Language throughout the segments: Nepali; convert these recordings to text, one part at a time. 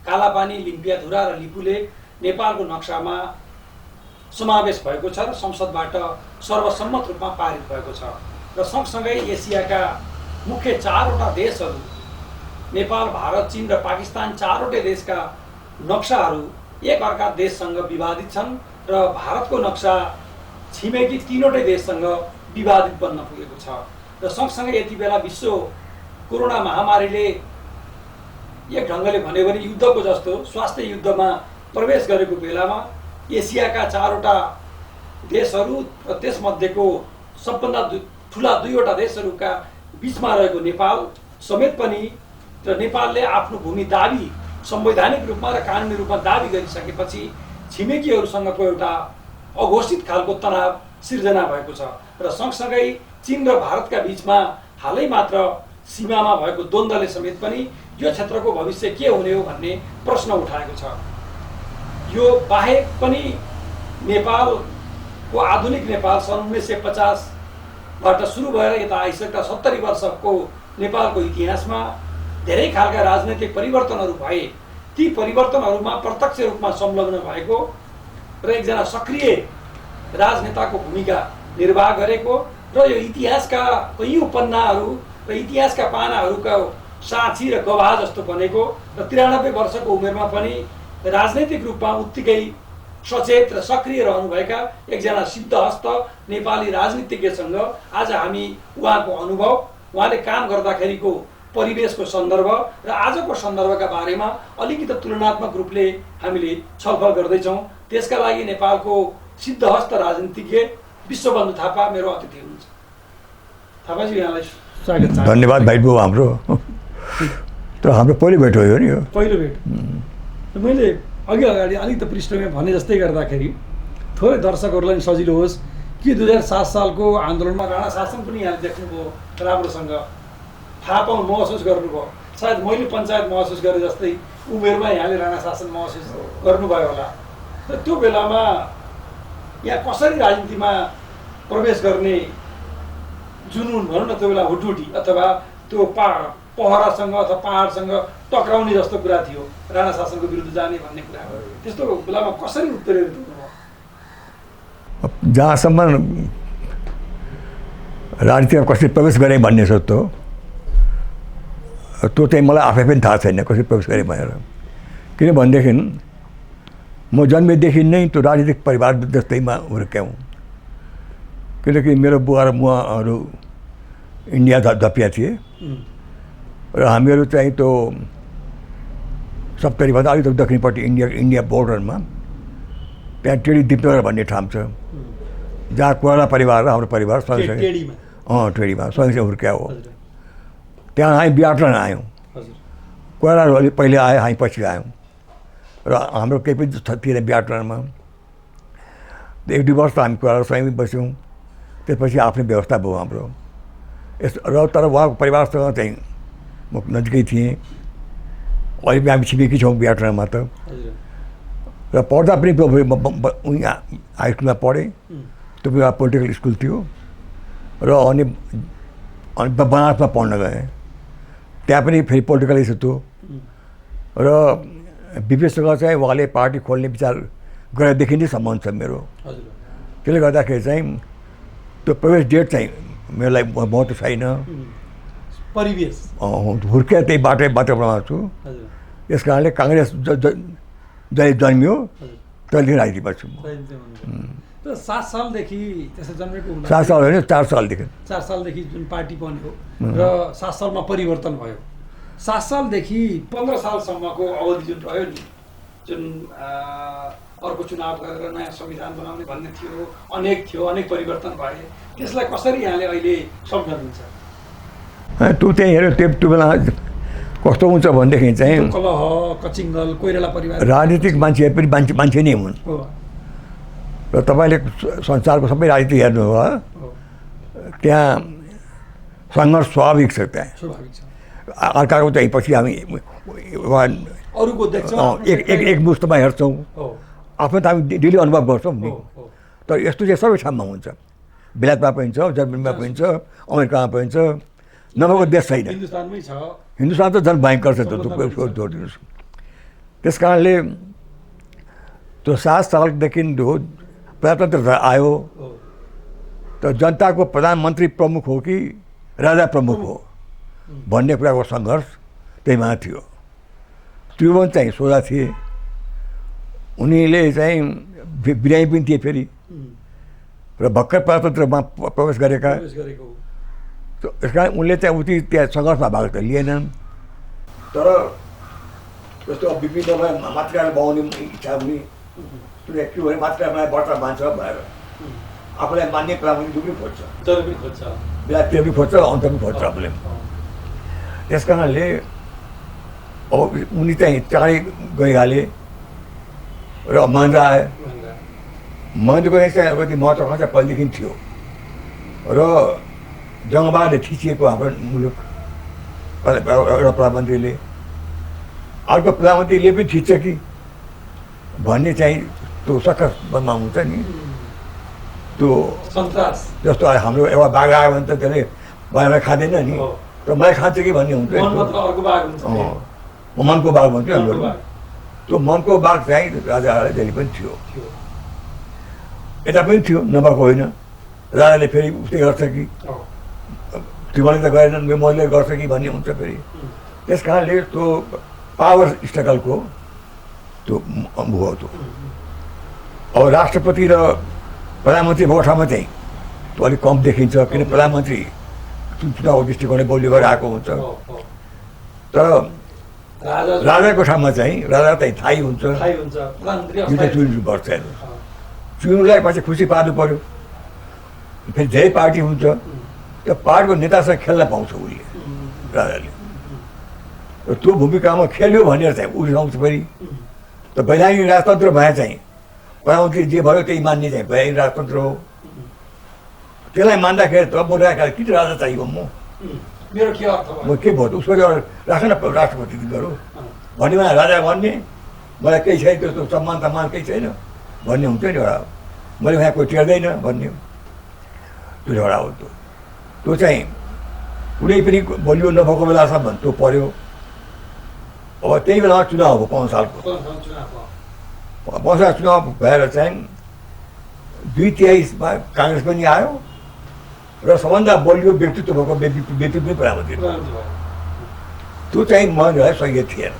कालापानी, लिम्पियाधुरा र लिपुले नेपालको नक्सामा समावेश भएको छ र संसदबाट सर्वसम्मत रूपमा पारित भएको छ र सँगसँगै एसियाका मुख्य 4वटा देशहरू नेपाल, भारत, चीन र पाकिस्तान 4वटै देशका नक्साहरू एक अर्का देशसँग विवादित छन् र भारतको नक्सा छिमेकी 3वटै देशसँग विवादित बन्न पुगेको छ र सँगसँगै यति बेला विश्व कोरोना महामारीले एक ढङ्गले भन्यो भने युद्धको जस्तो स्वास्थ्य युद्धमा प्रवेश गरेको बेलामा एसियाका 4वटा देशहरू र त्यसमध्येको सबभन्दा ठुला 2वटा देशहरूका बिचमा रहेको नेपाल समेत पनि र नेपालले आफ्नो भूमि दाबी संवैधानिक रूपमा र कानुनी रूपमा दाबी गरिसकेपछि छिमेकीहरूसँगको एउटा अघोषित खालको तनाव सिर्जना भएको छ र सँगसँगै चीन र भारतका बिचमा हालै मात्र सीमामा भएको द्वन्द्वले समेत पनि यो क्षेत्रको भविष्य के हुने हो भन्ने प्रश्न उठाएको छ। यो बाहेक पनि नेपालको आधुनिक नेपाल सन् 1950बाट सुरु भएर यता आइसकेका 70 वर्षको नेपालको इतिहासमा धेरै खालका राजनैतिक परिवर्तनहरू भए। ती परिवर्तनहरूमा प्रत्यक्ष रूपमा संलग्न भएको र एकजना सक्रिय राजनेताको भूमिका निर्वाह गरेको र यो इतिहासका कैयौँ पन्नाहरू र इतिहासका पानाहरूका साक्षी र गवाह जस्तो बनेको र 93 वर्षको उमेरमा पनि राजनैतिक रूपमा उत्तिकै सचेत र सक्रिय रहनुभएका एकजना सिद्धहस्त नेपाली राजनीतिज्ञसँग आज हामी उहाँको अनुभव, उहाँले काम गर्दाखेरिको परिवेशको सन्दर्भ र आजको सन्दर्भका बारेमा अलिकति तुलनात्मक रूपले हामीले छलफल गर्दैछौँ। त्यसका लागि नेपालको सिद्धहस्त राजनीतिज्ञ विश्वबन्धु थापा मेरो अतिथि हुनुहुन्छ। थापाजी, यहाँलाई स्वागत छ। धन्यवाद भाइ बाबु। हाम्रो त हाम्रो पहिलो भेट हो नि, यो पहिलो भेट। मैले अगाडि अलिकति पृष्ठभूमि भने जस्तै गर्दाखेरि थोरै दर्शकहरूलाई पनि सजिलो होस् कि 2007 सालको आन्दोलनमा राणा शासन पनि यहाँले देख्नुभयो, राम्रोसँग थाहा पाउनु महसुस गर्नुभयो। सायद मैले पञ्चायत महसुस गरे जस्तै उमेरमा यहाँले राणा शासन महसुस गर्नुभयो होला। र त्यो बेलामा यहाँ कसरी राजनीतिमा प्रवेश गर्ने जुनुन भनौँ न, त्यो बेला हुटुटी अथवा त्यो पहरासँग अथवा पहाडसँग टक्राउने जस्तो कुरा थियो, राणा शासनको विरुद्ध जाने भन्ने कुरा हो। त्यस्तो बेलामा कसरी उत्प्रेरित हुनुभयो? जहाँसम्म राजनीतिमा कसरी प्रवेश गरेँ भन्ने सोध्यो, त्यो चाहिँ मलाई आफै पनि थाहा छैन कसरी प्रवेश गरेँ भनेर। किनभनेदेखि म जन्मेदेखि नै त्यो राजनीतिक परिवार जस्तैमा हुर्क्याउँ। किनकि मेरो बुवा र मुवाहरू इन्डिया धपिया थिए र हामीहरू चाहिँ त्यो सप्तरीभन्दा अलिक दक्षिणपट्टि इन्डिया बोर्डरमा त्यहाँ टेडी दिपनगर भन्ने ठाउँ छ, जहाँ कोइराला परिवार र हाम्रो परिवार सँगसँगै टेडीमा सँगसँगै हुर्क्या हो। त्यहाँ हामी बिहाटन आयौँ। कोइराला पहिले आयो, हामी पछि आयौँ र हाम्रो केही पनि थिएन बिहाटनमा। 1-2 वर्ष हामी कोइरालासँगै बस्यौँ। त्यसपछि आफ्नै व्यवस्था भयो हाम्रो र तर उहाँको परिवारसँग चाहिँ म नजिकै थिएँ। अहिले हामी छिमेकी छौँ बिहाटनमा त। र पढ्दा पनि हाई स्कुलमा पढेँ। त्यो बेला पोलिटिकल स्कुल थियो र अनि बनारसमा पढ्न गएँ। त्यहाँ पनि फेरि पोलिटिकल इस्यु थियो र बिपीसँग चाहिँ उहाँले पार्टी खोल्ने विचार गरेदेखि नै सम्बन्ध छ मेरो। त्यसले गर्दाखेरि चाहिँ त्यो प्रवेश डेट चाहिँ मेरो लागि महत्त्व छैन। परिवेश हुर्किया त्यही वातावरणमा छु। यस कारणले काङ्ग्रेस जहिले जन्मियो तहिलेदेखि राजनीतिमा छु। 7 सालदेखि त्यसै जन्मेको 7 साल होइन, 4 सालदेखि 4 सालदेखि जुन पार्टी बन्यो र 7 सालमा परिवर्तन भयो। 7 सालदेखि 15 सालसम्मको अवधि जुन रह्यो नि, जुन अर्को चुनाव गरेर नयाँ संविधान बनाउने भन्ने थियो, अनेक परिवर्तन भए, त्यसलाई कसरी यहाँले अहिले सम्झनुहुन्छ? त्यो चाहिँ हेऱ्यो त्यो बेला कस्तो हुन्छ भनेदेखि चाहिँ कलह, कचिङ्गल, कोइराला परिवार राजनीतिक मान्छे पनि मान्छे नै हुन् र तपाईँले संसारको सबै राजनीति हेर्नु हो, त्यहाँ सङ्घर्ष स्वाभाविक छ। त्यहाँ अर्काको चाहिँ पछि हामी अरूको देख्छौँ, एक मुस्तमा हेर्छौँ, आफ्नो त हामी डेली अनुभव गर्छौँ नि। तर यस्तो चाहिँ सबै ठाउँमा हुन्छ। बेलायतमा पनि छ, जर्मनीमा पनि छ, अमेरिकामा पनि छ, नभएको देश छैन। हिन्दुस्तानमै छ। हिन्दुस्तान त झन् भयङ्कर छ। जोडिदिनुहोस्। त्यस कारणले त्यो 7 सालदेखि जो प्रजातन्त्र आयो त जनताको प्रधानमन्त्री प्रमुख हो कि राजा प्रमुख हो भन्ने कुराको सङ्घर्ष त्यहीमा थियो। त्रिभुवन चाहिँ सोझा थिए, उनीले चाहिँ बिरामी पनि थिए फेरि र भर्खर प्रजातन्त्रमा प्रवेश गरेका। त्यस कारण उनले चाहिँ उति त्यहाँ सङ्घर्षमा भाग त लिएनन्। तर जस्तो विभिन्न मातृकालाई बनाउने इच्छा हुने के भने मातृकालाई व्रत मान्छ भनेर आफूलाई मान्ने प्रधानमन्त्री पनि खोज्छ, बेला त्यो पनि खोज्छ, अन्त पनि खोज्छ आफूले। त्यस कारणले अब उनी चाहिँ चाँडै गइहाले र महेन्द्र आए। महेन्द्रको चाहिँ अलिकति महत्त्वाकांक्षा पहिलेदेखि थियो र जङ्गबहादुरले थिचिएको हाम्रो मुलुक एउटा प्रधानमन्त्रीले, अर्को प्रधानमन्त्रीले पनि थिच्छ कि भन्ने चाहिँ त्यो सक्खर मनमा हुन्छ नि। त्यो जस्तो हाम्रो एउटा बाघ आयो भने त त्यसले मलाई खाँदैन नि, त मलाई खान्छ कि भन्ने हुन्छ। मनको बाघ भन्थ्यो हाम्रो, त्यो मनको बाघ चाहिँ राजालाई जहिले पनि थियो, यता पनि थियो, नभएको होइन। राजाले फेरि उस्तै गर्छ कि तिमीले त गरेनन् मैले गर्छ कि भन्ने हुन्छ फेरि। त्यस कारणले त्यो पावर स्ट्रगलको त्यो अनुभव हो। त्यो अब राष्ट्रपति र प्रधानमन्त्री भएको ठाउँमा चाहिँ त्यो अलिक कम देखिन्छ, किन प्रधानमन्त्री चुनावको दृष्टिकोणले बलियो गरेर आएको हुन्छ। तर राजाको ठाउँमा चाहिँ राजा चाहिँ थाहै हुन्छ यो चाहिँ चुनिनुपर्छ। चुन्नुलाई पछि खुसी पार्नु पऱ्यो, फेरि धेरै पार्टी हुन्छ, त्यो पार्टीको नेतासँग खेल्न पाउँछ उसले, राजाले। र त्यो भूमिकामा खेल्यो भनेर चाहिँ उठाउँछ फेरि। त वैधानिक राजतन्त्र भए चाहिँ प्रधानमन्त्री जे भयो त्यही मान्ने चाहिँ वैधानिक राजतन्त्र हो। त्यसलाई मान्दाखेरि त म किन राजा चाहियो, मेरो के अर्थ म के भयो उसको राख न राष्ट्रपति गरौँ भन्ने मलाई राजा भन्ने, मलाई केही छैन त्यस्तो सम्मान केही छैन भन्ने हुन्छ नि एउटा, मैले यहाँ कोही टेर्दैन भन्ने, त्यो एउटा हो। त्यो चाहिँ कुनै पनि बलियो नभएको बेलासम्म त्यो पऱ्यो। अब त्यही बेलामा चुनाव हो 5 सालको, 5 साल चुनाव भएर चाहिँ 2/3 काङ्ग्रेस पनि आयो र सबभन्दा बलियो व्यक्तित्व भएको व्यक्ति पनि प्रधानमन्त्री। त्यो चाहिँ महेन्द्रलाई सही थिएन,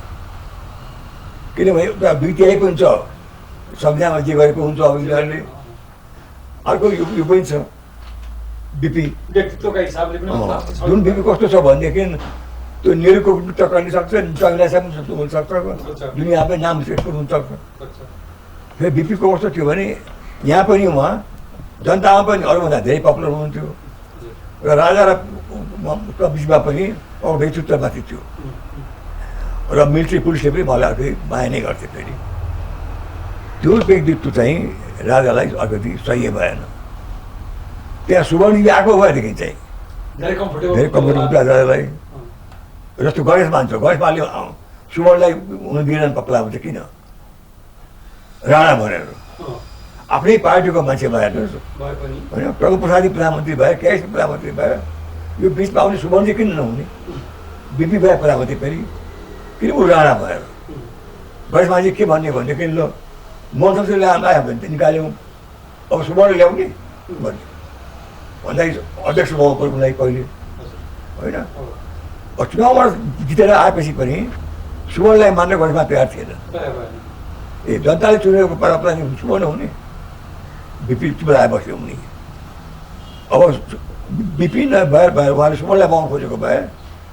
किनभने उता 2/3 पनि छ, संविधानमा जे गरेको हुन्छ अब यिनीहरूले। अर्को यो पनि छ बिपी, व्यक्तित्वका हिसाबले पनि जुन बिपी कस्तो छ भनेदेखि त्यो नेहरूको टक्राउन सक्छ, चङ्ग्रासँग हुनसक्छ, दुनियाँमै नाम हुनसक्छ। फेरि बिपीको कस्तो थियो भने यहाँ पनि उहाँ जनतामा पनि अरूभन्दा धेरै पपुलर हुनुहुन्थ्यो र राजा र बिचमा पनि अब व्यक्तित्वमाथि थियो र मिलिट्री पुलिसले पनि मलाई अर्कै माया नै गर्थे। फेरि त्यो व्यक्तित्व चाहिँ राजालाई अलिकति सही भएन। त्यहाँ सुवर्णजी आएको भएदेखि चाहिँ धेरै कम्फर्टेबल राजालाई। जस्तो गणेश मान्छ, गणेश मानले सुवर्णलाई हुन दिएनन् प्रधानमन्त्री, किन राणा भनेर आफ्नै पार्टीको मान्छे भएर होइन, प्रभु प्रसादी प्रधानमन्त्री भए, केएस प्रधानमन्त्री भए, यो बिचमा आउने सुवर्णजी किन नहुने? बिपी भए प्रधानमन्त्री फेरि किन ऊ राणा भएर? गणेश मान्छे के भन्ने भनेदेखि ल मौसमले आयो भने त निकाल्यौँ, अब सुवर्ण ल्याउने भन्ने भन्दाखेरि अध्यक्ष भएको पऱ्यो कहिले होइन। चुनावमा जितेर आएपछि पनि सुवर्णलाई मान्न गर्नमा तयार थिएन। ए जनताले चुनेको प्रधानमन्त्री सुवर्ण हुने, बिपी चुनाव आएपछि हुने। अब बिपी नभए उहाँले सुवर्णलाई बनाउनु खोजेको भए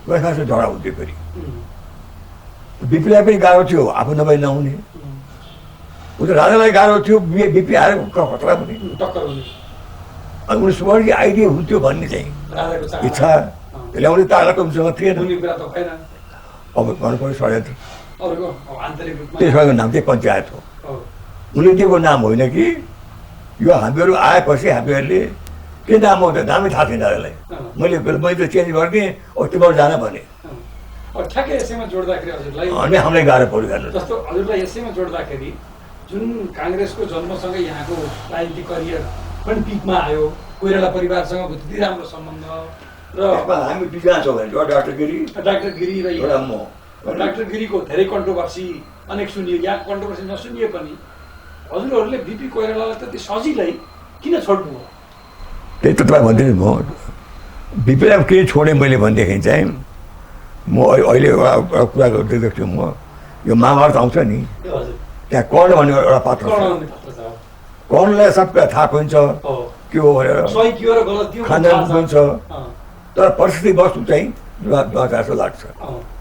गएका झगडा हुन्थ्यो। फेरि बिपीलाई पनि गाह्रो थियो आफू नभए नहुने, उता राजालाई गाह्रो थियो बिपी आएर खतरा हुने, अनि उनी सुवर्णजी आइडिया हुन्थ्यो भन्ने चाहिँ इच्छा ल्याउने तागत उनीसँग थिएन। अब गर्नु पऱ्यो षड्यन्त्र। त्यसको नाम चाहिँ पञ्चायत हो। उनले दिएको नाम होइन कि यो हामीहरू आएपछि हामीहरूले के नाम हो त नामै थाहा थिएन राजालाई। मैले त चेन्ज गरिदिएँ, अब तिमीहरू जान भने ठ्याक्कै यसैमा जोड्दाखेरि हजुरलाई अनि हामीलाई गाह्रो पऱ्यो जानु। जस्तो हजुरलाई यसैमा जोड्दाखेरि जुन काङ्ग्रेसको जन्मसँगै यहाँको राजनीतिक करियर पनि पिकमा आयो, कोइराला परिवारसँग त्यति राम्रो सम्बन्ध र हामी बिचमा छौँ भने डाक्टर गिरी र एउटा म डाक्टर गिरीको धेरै कन्ट्रोभर्सी अनेक सुनियो, यहाँ कन्ट्रोभर्सी नसुनिए पनि हजुरहरूले बिपी कोइरालालाई त्यति सजिलै किन छोड्नु हो? त्यही त तपाईँ भन्दै म बिपीलाई के छोडेँ मैले भनेदेखि चाहिँ म अहिले एउटा कुरा गर्दै छु। म यो महाभारत आउँछ नि, त्यहाँ कर्ण भन्ने एउटा पात्र छ। कर्णलाई सब कुरा थाहा हुन्छ के हो भनेर, खानदान हुन्छ, तर परिस्थिति वस्तु चाहिँ जस्तो लाग्छ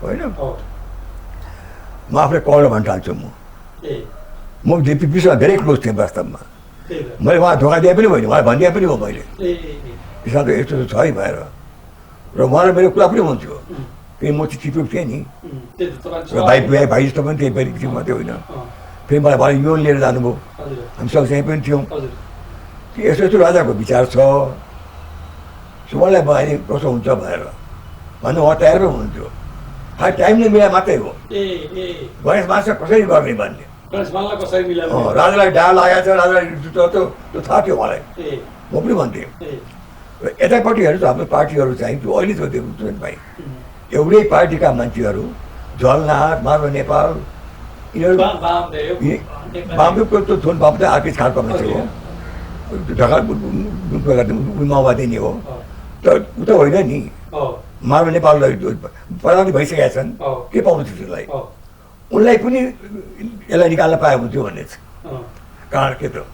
होइन। म आफूले कर्ण भन्न थाल्छु। म बिपीसँग धेरै क्लोज थिएँ वास्तवमा। मैले उहाँ धोका दिए पनि होइन, उहाँ भनिदिए पनि हो मैले, त्यसमा त यस्तो छ है भएर। र उहाँले मेरो कुरा पनि हुन्थ्यो किन म चाहिँ चिप्लो थिएँ नि, र भाइ जस्तो पनि थिएँ, फेरि चिप मात्रै होइन। फेरि मलाई भने यो लिएर जानुभयो, हामी सँगसँगै पनि थियौँ। यस्तो यस्तो राजाको विचार छ, सुमनलाई भने कसो हुन्छ भनेर भन्नु उहाँ तयार पनि हुन्थ्यो। खालि टाइमले मिलाए मात्रै हो, गणेश मासमा कसरी गर्ने भन्ने। राजालाई डाहा लागेको छ, राजालाई त्यो थाहा थियो मलाई, म पनि भन्थेँ। र यतापट्टिहरू त हाम्रो पार्टीहरू चाहिँ जो अहिले जो भाइ एउटै पार्टीका मान्छेहरू, झलनाथ, माधव नेपाल, यिनीहरू बामदेवको त्यो थुन बाबु चाहिँ अर्कै खालको मान्छे हो, ढका माओवादी नै हो। तर उता होइन नि, माधव नेपाललाई प्रधानमन्त्री भइसकेका छन्, के पाउँछ त्यसलाई? उनलाई पनि यसलाई निकाल्न पाए हुन्थ्यो भन्ने छ। कारण के त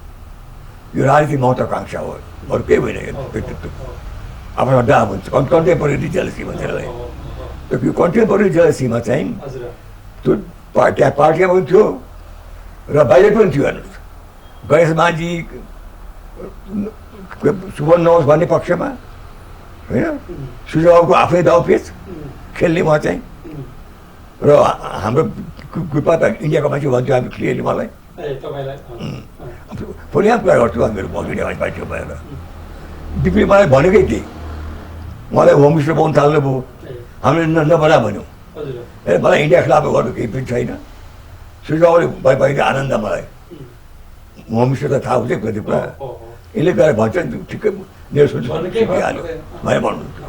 यो राजनीतिक महत्त्वाकांक्षा हो, अरू केही होइन। व्यक्तित्व आफ्नो डाह हुन्छ, कन्टेम्पोरेरी जेलसी भन्छ यसलाई। यो कन्टेम्पोरेरी जेलसीमा चाहिँ त्यो त्यहाँ पार्टीमा पनि थियो र बाहिर पनि थियो। हेर्नुहोस्, गणेश माझी सुमन नहोस् भन्ने पक्षमा होइन, सुझावको आफै दाउपेच खेल्ने उहाँ चाहिँ। र हाम्रो कृपा त इन्डियाको मान्छे भन्थ्यो हामी क्लियरली मलाई, पनि यहाँ कुरा गर्छु मेरो इन्डिया पार्टी भएर। बिपीले मलाई भनेकै थिएँ, मलाई होम मिनिस्टर पाउनु थाल्नुभयो, हामीले नबना भन्यौँ। मलाई इन्डिया खिलाफ गर्नु केही पनि छैन, सुझावले भइदियो आनन्द मलाई। होम मिनिस्टर त थाहा हुन्छ कति कुरा, यसले गएर भन्छ नि ठिकै मेरो सोच हाल्यो भनेर भन्नुहुन्थ्यो।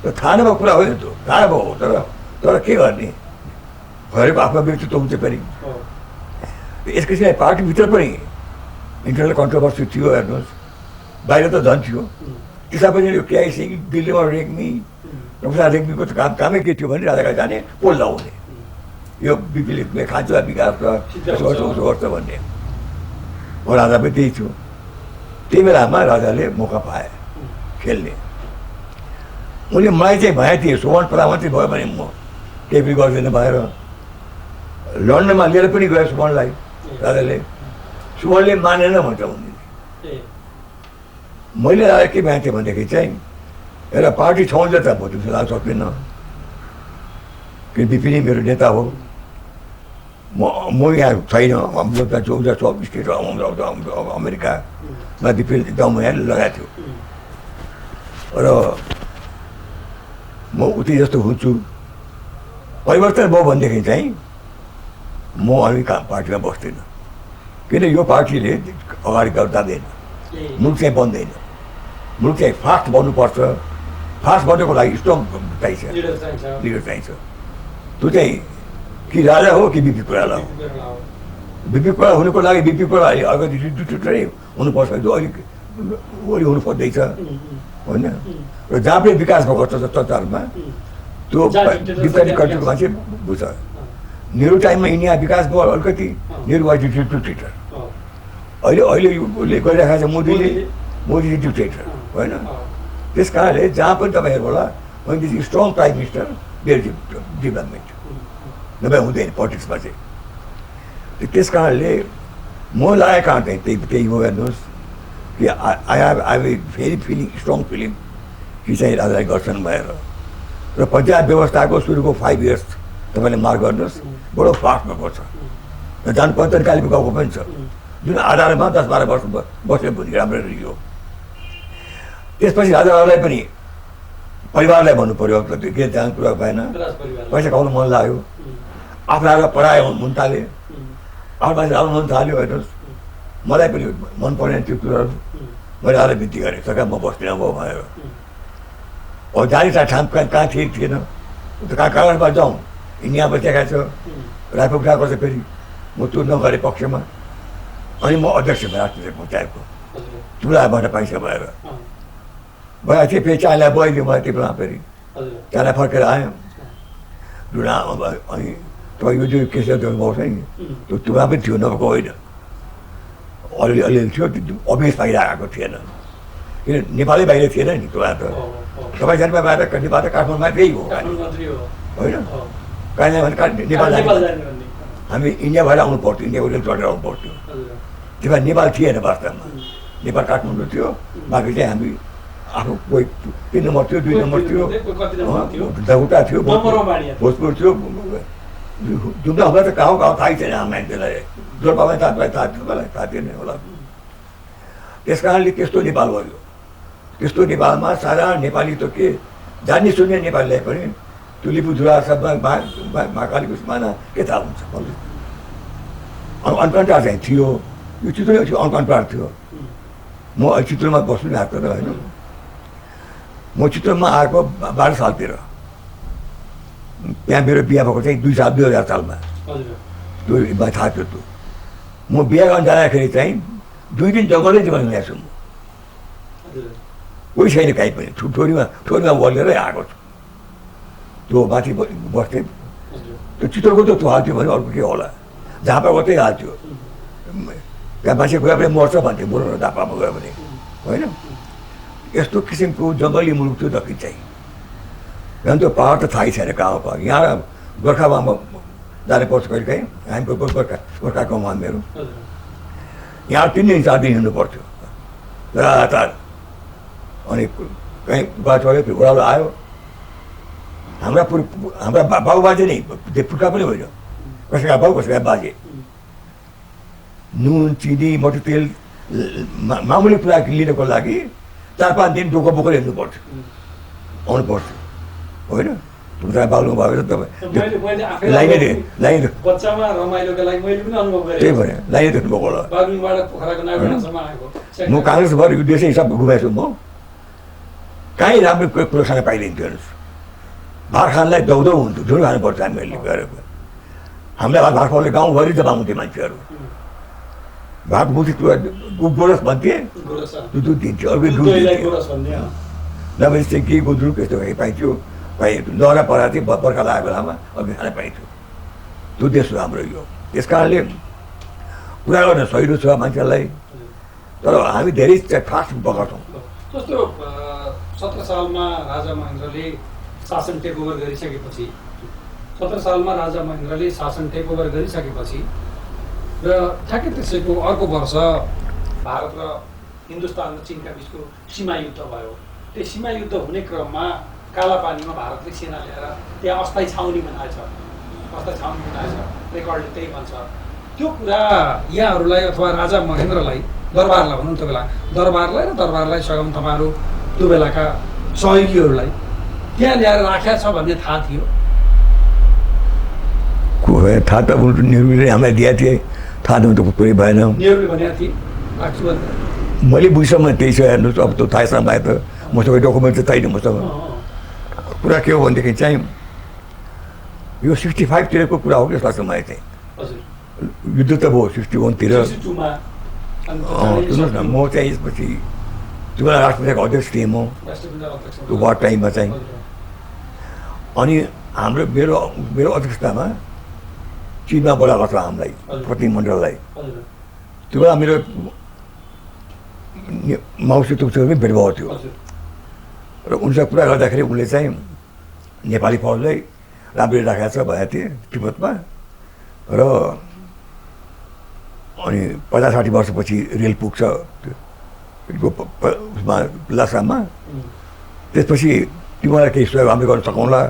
र थाहा नभएको कुरा होइन त्यो, थाहा भएको हो, तर के गर्ने, घरको आफ्नो व्यक्तित्व हुन्छ। फेरि यस किसिमले पार्टीभित्र पनि इन्टरनल कन्ट्रोभर्सी थियो। हेर्नुहोस्, बाहिर त झन् थियो। त्यसमा पनि यो केआइसी दिल्लीमा रेग्मी, प्रसाद रेग्मीको त कामै के थियो भने राजालाई जाने पोल लगाउने, यो बिपीले खान्छ विकास उसो गर्छ भन्ने। म राजा पनि त्यही छु। त्यही बेलामा राजाले मौका पाए खेल्ने। उनले मलाई चाहिँ भए थिए सुमन प्रधानमन्त्री भयो भने म केही पनि गर्दैन भनेर लन्डनमा लिएर पनि गयो सुमनलाई राजाले। सुमनले मानेन भन्छ उनले। मैले राजा के भए थिएँ भनेदेखि चाहिँ एउटा पार्टी छाउँछ त म त्यसो लाग्न सक्दिनँ, किन बिपी नै मेरो नेता हो। म यहाँ छैन, हाम्रो त 14 स्टेट अमेरिकामा बिपी दम यहाँ लगाएको थियो। र म उति जस्तो हुन्छु, परिवर्तन भयो भनेदेखि चाहिँ म अरू पार्टीमा बस्दिनँ। किन यो पार्टीले अगाडि जाँदैन, मुलुक चाहिँ बन्दैन। मुलुक चाहिँ फास्ट बन्नुपर्छ। फास्ट बन्नको लागि स्ट्रङ चाहिन्छ, लिडर चाहिन्छ। त्यो चाहिँ कि राजा हो कि बिपी कोइराला हो। बिपी कोइराला हुनुको लागि बिपी कोइराला अगाडि दुईवटै हुनुपर्छ, जो अलिक वरि हुनु पर्दैछ होइन। र जहाँ पनि विकास भएको छ संसारमा त्यो डिप्लोमेटिक कन्ट्रीको मान्छे बुझ्छ। नेहरू टाइममा इन्डिया विकास भयो अलिकति, नेहरू वाज डिक्टेटर। अहिले उसले गरिरहेको छ मोदी डिक्टेटर होइन। त्यस कारणले जहाँ पनि तपाईँ हेर्नु होला, this strong prime minister their development नभए हुँदैन पोलिटिक्समा चाहिँ। त्यस कारणले म लागेको कारण चाहिँ त्यही हो। हेर्नुहोस् कि आई भेरी स्ट्रङ फिलिङ कि चाहिँ राजालाई गर्छन् भएर। र पञ्चायत व्यवस्थाको सुरुको 5 इयर्स तपाईँले मार्क गर्नुहोस्, बडो फास्ट भएको छ। र जनपञ्चायत कालीमा गएको पनि छ, जुन आधारमा 10-12 वर्ष बस्यो भने राम्रो रह्यो। त्यसपछि राजालाई पनि परिवारलाई भन्नु पर्यो, के जान कुरा भएन, पैसा खाउनु मन लाग्यो, आफूलाई पढायो हुन थाल्यो, आफ्नो मान्छे राम्रो हुन थाल्यो। हेर्नुहोस्, मलाई पनि मन परेन त्यो कुराहरू। मैले आएर बिन्ती गरेँ, सरकार म बस्दिनँ भयो भनेर। जाने ठाउँ कहाँ थिएन, कहाँ कागजमा जाउँ, इन्डियामा बसेका छ रायपुर गएको छ फेरि म त्यो नगरे पक्षमा अनि म अध्यक्ष भएर राष्ट्रिय पञ्चायतको चुनावबाट पैसा भएर भए थिएँ फेरि चायलाई बोइदियो मलाई त्यो बेला फेरि चायलाई फर्केर आयो रुना अनि तपाईँ यो जो केसलाई गर्नुभएको छ नि त्यो चुनाव पनि थियो नभएको होइन अलिअलि थियो अभ्यास बाहिर आएको थिएन किन नेपालै बाहिर थिएन नि चुनाव त तपाईँ जानुभयो बाहिर नेपाल त काठमाडौँमा त्यही हो होइन कहिले भने नेपाल हामी इन्डिया भएर आउनु पर्थ्यो इन्डियाको रेल चढेर आउनु पर्थ्यो त्यो भए नेपाल थिएन वास्तवमा नेपाल काठमाडौँ थियो बाँकी चाहिँ हामी आफू कोही 3 नम्बर थियो 2 नम्बर थियो दौटा थियो भोजपुर थियो जुम्ला हुँदा त कहाँ थाहै छैन आम मान्छेलाई जोरपामा थाहा थिएन होला त्यस कारणले त्यस्तो नेपाल भयो त्यस्तो नेपालमा सारा नेपाली त के जान्ने सुन्ने नेपालीलाई पनि त्यो लिपुधुरा शब्दमा महाकालीको सिमाना के थाहा हुन्छ अनकन्टार चाहिँ थियो यो चित्रमा थियो अनकन्टार थियो म चित्रमा बस्नु आएको त होइन म चित्रमा आएको 12 सालतिर त्यहाँ मेरो बिहा भएको चाहिँ 2000 सालमा त्यो मलाई थाहा थियो त्यो म बिहा गर्न जाँदाखेरि चाहिँ 2 दिन जङ्गलै जङ्गल ल्याएको छु म कोही छैन कहीँ पनि ठोरीमा वलेरै आएको छु त्यो माथि बस्थेँ त्यो चित्रको त त्यो हाल्थ्यो भने अर्को के होला झापाको त्यही हाल्थ्यो त्यहाँ मान्छे गयो भने मर्छ भन्थ्यो बुढो झापामा गयो भने होइन यस्तो किसिमको जङ्गली मुलुक थियो दक्षिण चाहिँ कारण त्यो पाहाड त थाहै छैन कहाँ पाहाड यहाँ गोर्खामा जाने पर्छ कहिले काहीँ हामी गोर्खाको मान मेरो यहाँ 3 दिन 4 दिन हिँड्नु पर्थ्यो लगातार अनि कहीँ गयो फेरि ओह्रालो आयो हाम्रा बाबु बाजे नै पुर्खा पनि होइन कसैका बाउ कसैका बाजे नुन चिनी मटर तेल मामुली कुरा लिनको लागि 4-5 दिन डोको बोकेर हिँड्नु पर्थ्यो आउनु पर्थ्यो होइन पुर्खा बाल्नु भयो तपाईँ लाइन बच्चामा रमाइलोको लागि मैले पनि अनुभव गरेँ त्यही भएर लाइन देख्नुभएको होला बागलुङबाट पोखराको नागरिकसम्म आएको म काङ्ग्रेसभर यो देशै सब घुमेको छु म कहीँ राम्रो कुरोसँग पाइदिन्थ्यो हेर्नुहोस् भात खानलाई दौडौ हुन्थ्यो झुल खानुपर्छ हामीहरूले गएर हामीलाई भात खुवाउने गाउँभरि दबाउँथे मान्छेहरू भात मुठी गोरस भन्थे दुध दिन्थ्यो अर्को दुध दिन्थ्यो नभए चाहिँ के गुन्द्रुक यस्तो पाइन्थ्यो लहरा पराएको थियो बर्खा लागेको बेलामा अघि खान पाइन्थ्यो त्यो देश हो हाम्रो यो त्यस कारणले कुरा गर्न सहिलो छ मान्छेलाई तर हामी धेरै फास्ट पकाउँछौँ जस्तो 17 सालमा राजा महेन्द्रले शासन टेकओभर गरिसकेपछि 17 सालमा राजा महेन्द्रले शासन टेकओभर गरिसकेपछि र ठ्याक्कै त्यसैको अर्को वर्ष भारत र हिन्दुस्तान र चिनका बिचको सीमा युद्ध भयो त्यो सीमा युद्ध हुने क्रममा कालापानीमा भारतले सेना ल्याएर त्यहाँ अस्थायी छाउनी बनाएछ रेकर्डले त्यही भन्छ त्यो कुरा यहाँहरूलाई अथवा राजा महेन्द्रलाई दरबारलाई भनौँ त्यो बेला दरबारलाई सघाउन तपाईँहरू त्यो बेलाका सहयोगीहरूलाई त्यहाँ ल्याएर राखेको छ भन्ने थाहा थियो थाहा त नेहरूले हामीलाई दिएको थिएँ थाहा त पुरै भएन नेहरूले भनेको थिए मैले बुझ्सम्म त्यही छ हेर्नुहोस् अब त्यो थाहैसम्म आयो त मसँग डकुमेन्ट त छैन मसँग कुरा के हो भनेदेखि चाहिँ यो 65तिरको कुरा हो कि जस्तो लाग्छ मलाई चाहिँ युद्ध त भयो 61तिर सुन्नुहोस् न म चाहिँ यसपछि त्यो बेला राष्ट्रपतिको अध्यक्ष थिएँ म त्यो वार टाइममा चाहिँ अनि हाम्रो मेरो अध्यक्षतामा चिनमा बोलाएको छ हामीलाई प्रतिनिधिमण्डललाई त्यो बेला मेरो माउसी तुक्छहरू पनि भेट भएको थियो र उनसँग कुरा गर्दाखेरि उनले चाहिँ नेपाली फौजलाई राम्ररी राखेको छ भनेको थिए तिब्बतमा र अनि 50-60 वर्षपछि रेल पुग्छ उसमा लासाममा त्यसपछि तिमीलाई केही सहयोग हामीले गर्न सकौँला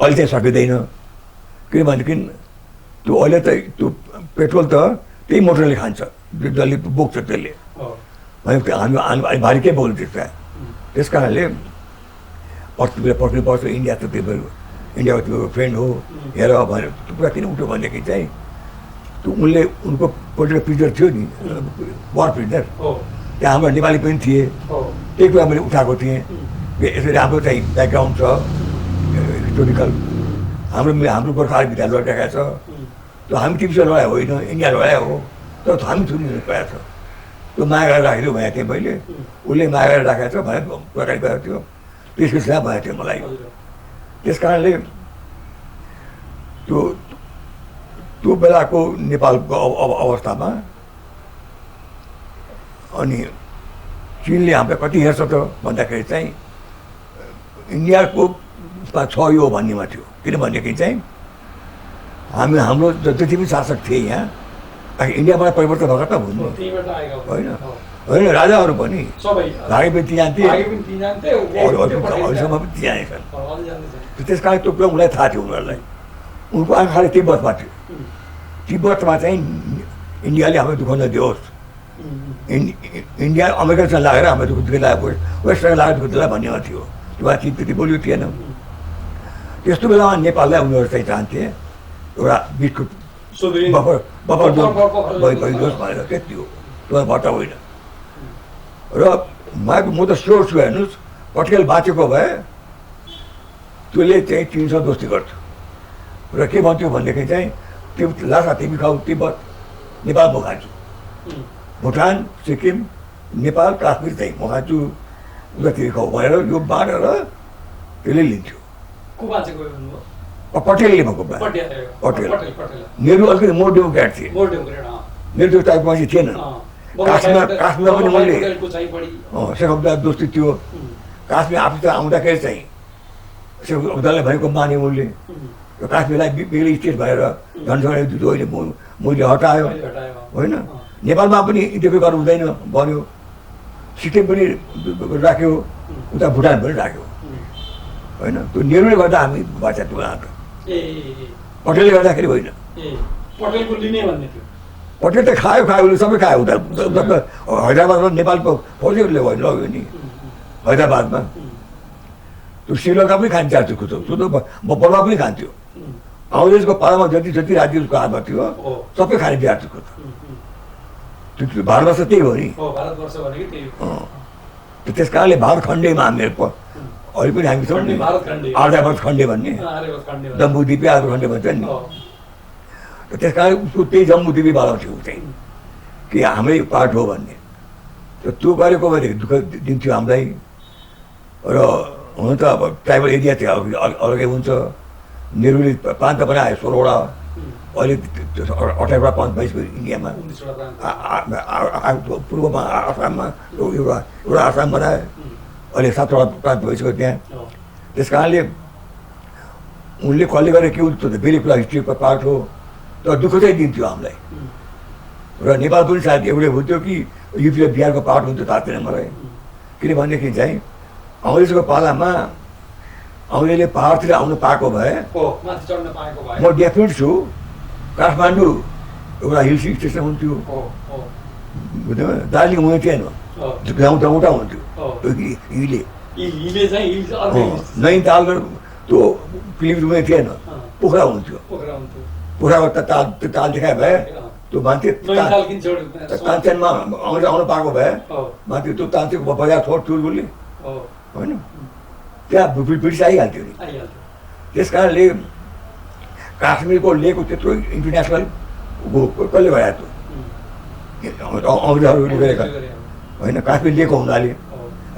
अहिले चाहिँ सकिँदैन किनभनेदेखि त्यो अहिले त त्यो पेट्रोल त त्यही मोटरले खान्छ जसले बोक्छ त्यसले हामी भारी के बोल्नु त्यस कारणले पर्खिनुपर्छ इन्डिया त त्यो इन्डियाको त्यो फ्रेन्ड हो हेर भनेर त्यो कुरा किन उठ्यो भनेदेखि चाहिँ त्यो उनले उनको पोलिटिकल प्रिजनर थियो नि वार प्रिजनर त्यहाँ हाम्रो नेपाली पनि थिए त्यही कुरा मैले उठाएको थिएँ यसरी राम्रो चाहिँ ब्याकग्राउन्ड छ हिस्टोरिकल हाम्रो गोर्खाली भित्र लडिरहेको छ त्यो हामी तिमीसँग लडाइ होइन इन्डिया लडाइ हो तर हामी थुनी गएको छ त्यो माया गरेर राखिदियो भनेको थिएँ मैले उसले माया गरेर राखेको छ भनेर प्रकारी गएको थियो त्यसको सेवा भएको थियो मलाई त्यस कारणले त्यो बेलाको नेपालको अवस्थामा अनि चिनले हामीलाई कति हेर्छ त भन्दाखेरि चाहिँ इन्डियाको छ यो भन्नेमा थियो किनभनेदेखि चाहिँ हाम्रो जति पनि शासक थिए यहाँ इन्डियाबाट परिवर्तन भएको त हुनु होइन होइन राजाहरू पनि भागे पनि ती जान्थे अरूसम्म पनि ती जानेछन् त्यस कारण त्यो कुरा उनीलाई थाहा थियो उनीहरूलाई उनको आँखाले तिब्बतमा थियो तिब्बतमा चाहिँ इन्डियाले हामीलाई दुःख नदियोस् इन्डिया अमेरिकासँग लागेर हामीलाई दुःख दिलाएको वेस्टसँग लागेर दुःख दिला भन्नेमा थियो त्यो बातचित त्यति बोल्यो थिएन त्यस्तो बेलामा नेपाललाई उनीहरू चाहिँ चाहन्थे एउटा बिचको बफर जोन भइदियोस् भनेर त्यति हो त्यो भट्ट होइन र म त स्योर छु हेर्नुहोस् पटेल बाँचेको भए त्यसले चाहिँ चिनसँग दोस्ती गर्थ्यो र के भन्थ्यो भनेदेखि चाहिँ त्यो लासा तिमी खाऊ तिब्बत नेपाल म खान्छु भुटान सिक्किम नेपाल काश्मीर चाहिँ म खान्छु उता तिमी खाऊ भनेर यो बाँडेर त्यसले लिन्थ्यो पटेलले भएको पटेल नेहरू अलिकति मोर डेमोक्रेट थिए नेहरू त्यो टाइपको मान्छे थिएन काश्मीरमा पनि मैले शेख अब्दुल्ला दोस्ती थियो काश्मीर आफू त आउँदाखेरि चाहिँ शेख अब्दुल्लाले भनेको माने उनले यो काश्मीरलाई बेग्लै स्टेट भएर झन्झन्डै अहिले मैले हटायो होइन नेपालमा पनि इन्टरभ्यू गर्नु हुँदैन भन्यो सिक्किम पनि राख्यो उता भुटान पनि राख्यो होइन त्यो नेहरूले गर्दा हामी बाचा त्यो पटेलले गर्दाखेरि होइन पटेल त खायो उसले सबै खायो उता हैदराबादमा नेपालको फौजीहरूले होइन लग्यो नि हैदराबादमा त्यो श्रीलङ्का पनि खान्छ त्यो त बलुवा पनि खान्थ्यो अङ्ग्रेजको पालामा जति जति राज्य उसको हातमा थियो सबै खाने बिहारको त्यो भारतवर्ष त्यही हो नि त्यस कारणले भारत खण्डैमा हामीहरू अहिले पनि हामी छौँ आर्यावर्त खण्डे भन्ने जम्बुद्वीपी आर्यावर्त खण्डे भन्छ नि त्यस कारण उसको त्यही जम्बुद्वीपी बालाउँथ्यो चाहिँ कि हाम्रै पार्ट हो भन्ने त्यो गरेको भए दुःख दिन्थ्यो हामीलाई र हुन त अब ट्राइबल एरिया थियो अलगै हुन्छ नेहरूले प्रान्त बनायो 16वटा अहिले 28वटा प्रान्त भइसक्यो इन्डियामा पूर्वमा आसाममा एउटा आसाम बनायो अहिले 7वटा प्रान्त भइसक्यो त्यहाँ त्यस कारणले उनले कसले गरेर के हुन्छ बेली कुरा हिस्ट्रीको पार्ट हो तर दुःख चाहिँ दिन्थ्यो हामीलाई र नेपाल पनि सायद एउटै हुन्थ्यो कि युपी र बिहारको पार्ट हुन्थ्यो थाहा थिएन मलाई किनभनेदेखि चाहिँ अङ्ग्रेजको पालामा अङ्ग्रेजले पाहाडतिर आउनु पाएको भए म डेफिनेट छु काठमाडौँ एउटा हिल स्टेसन हुन्थ्यो दार्जिलिङ हुने थिएन गाउँटा हुन्थ्यो नैनीताल त्यो पिलिभिट हुने थिएन पोखरा हुन्थ्यो पोखराबाट ताल देखाए भए त्यो मान्छे तानसेनमा अङ्ग्रेज आउनु पाएको भए मान्छे त्यो तानसेन बजार छोड्थ्यो उसले होइन त्यहाँ ब्रिटिस आइहाल्थ्यो नि त्यस कारणले काश्मीरको लिएको त्यत्रो इन्टरनेसनल कसले गराएको थियो अङ्ग्रेजहरूले गरेका होइन काश्मीर लिएको हुनाले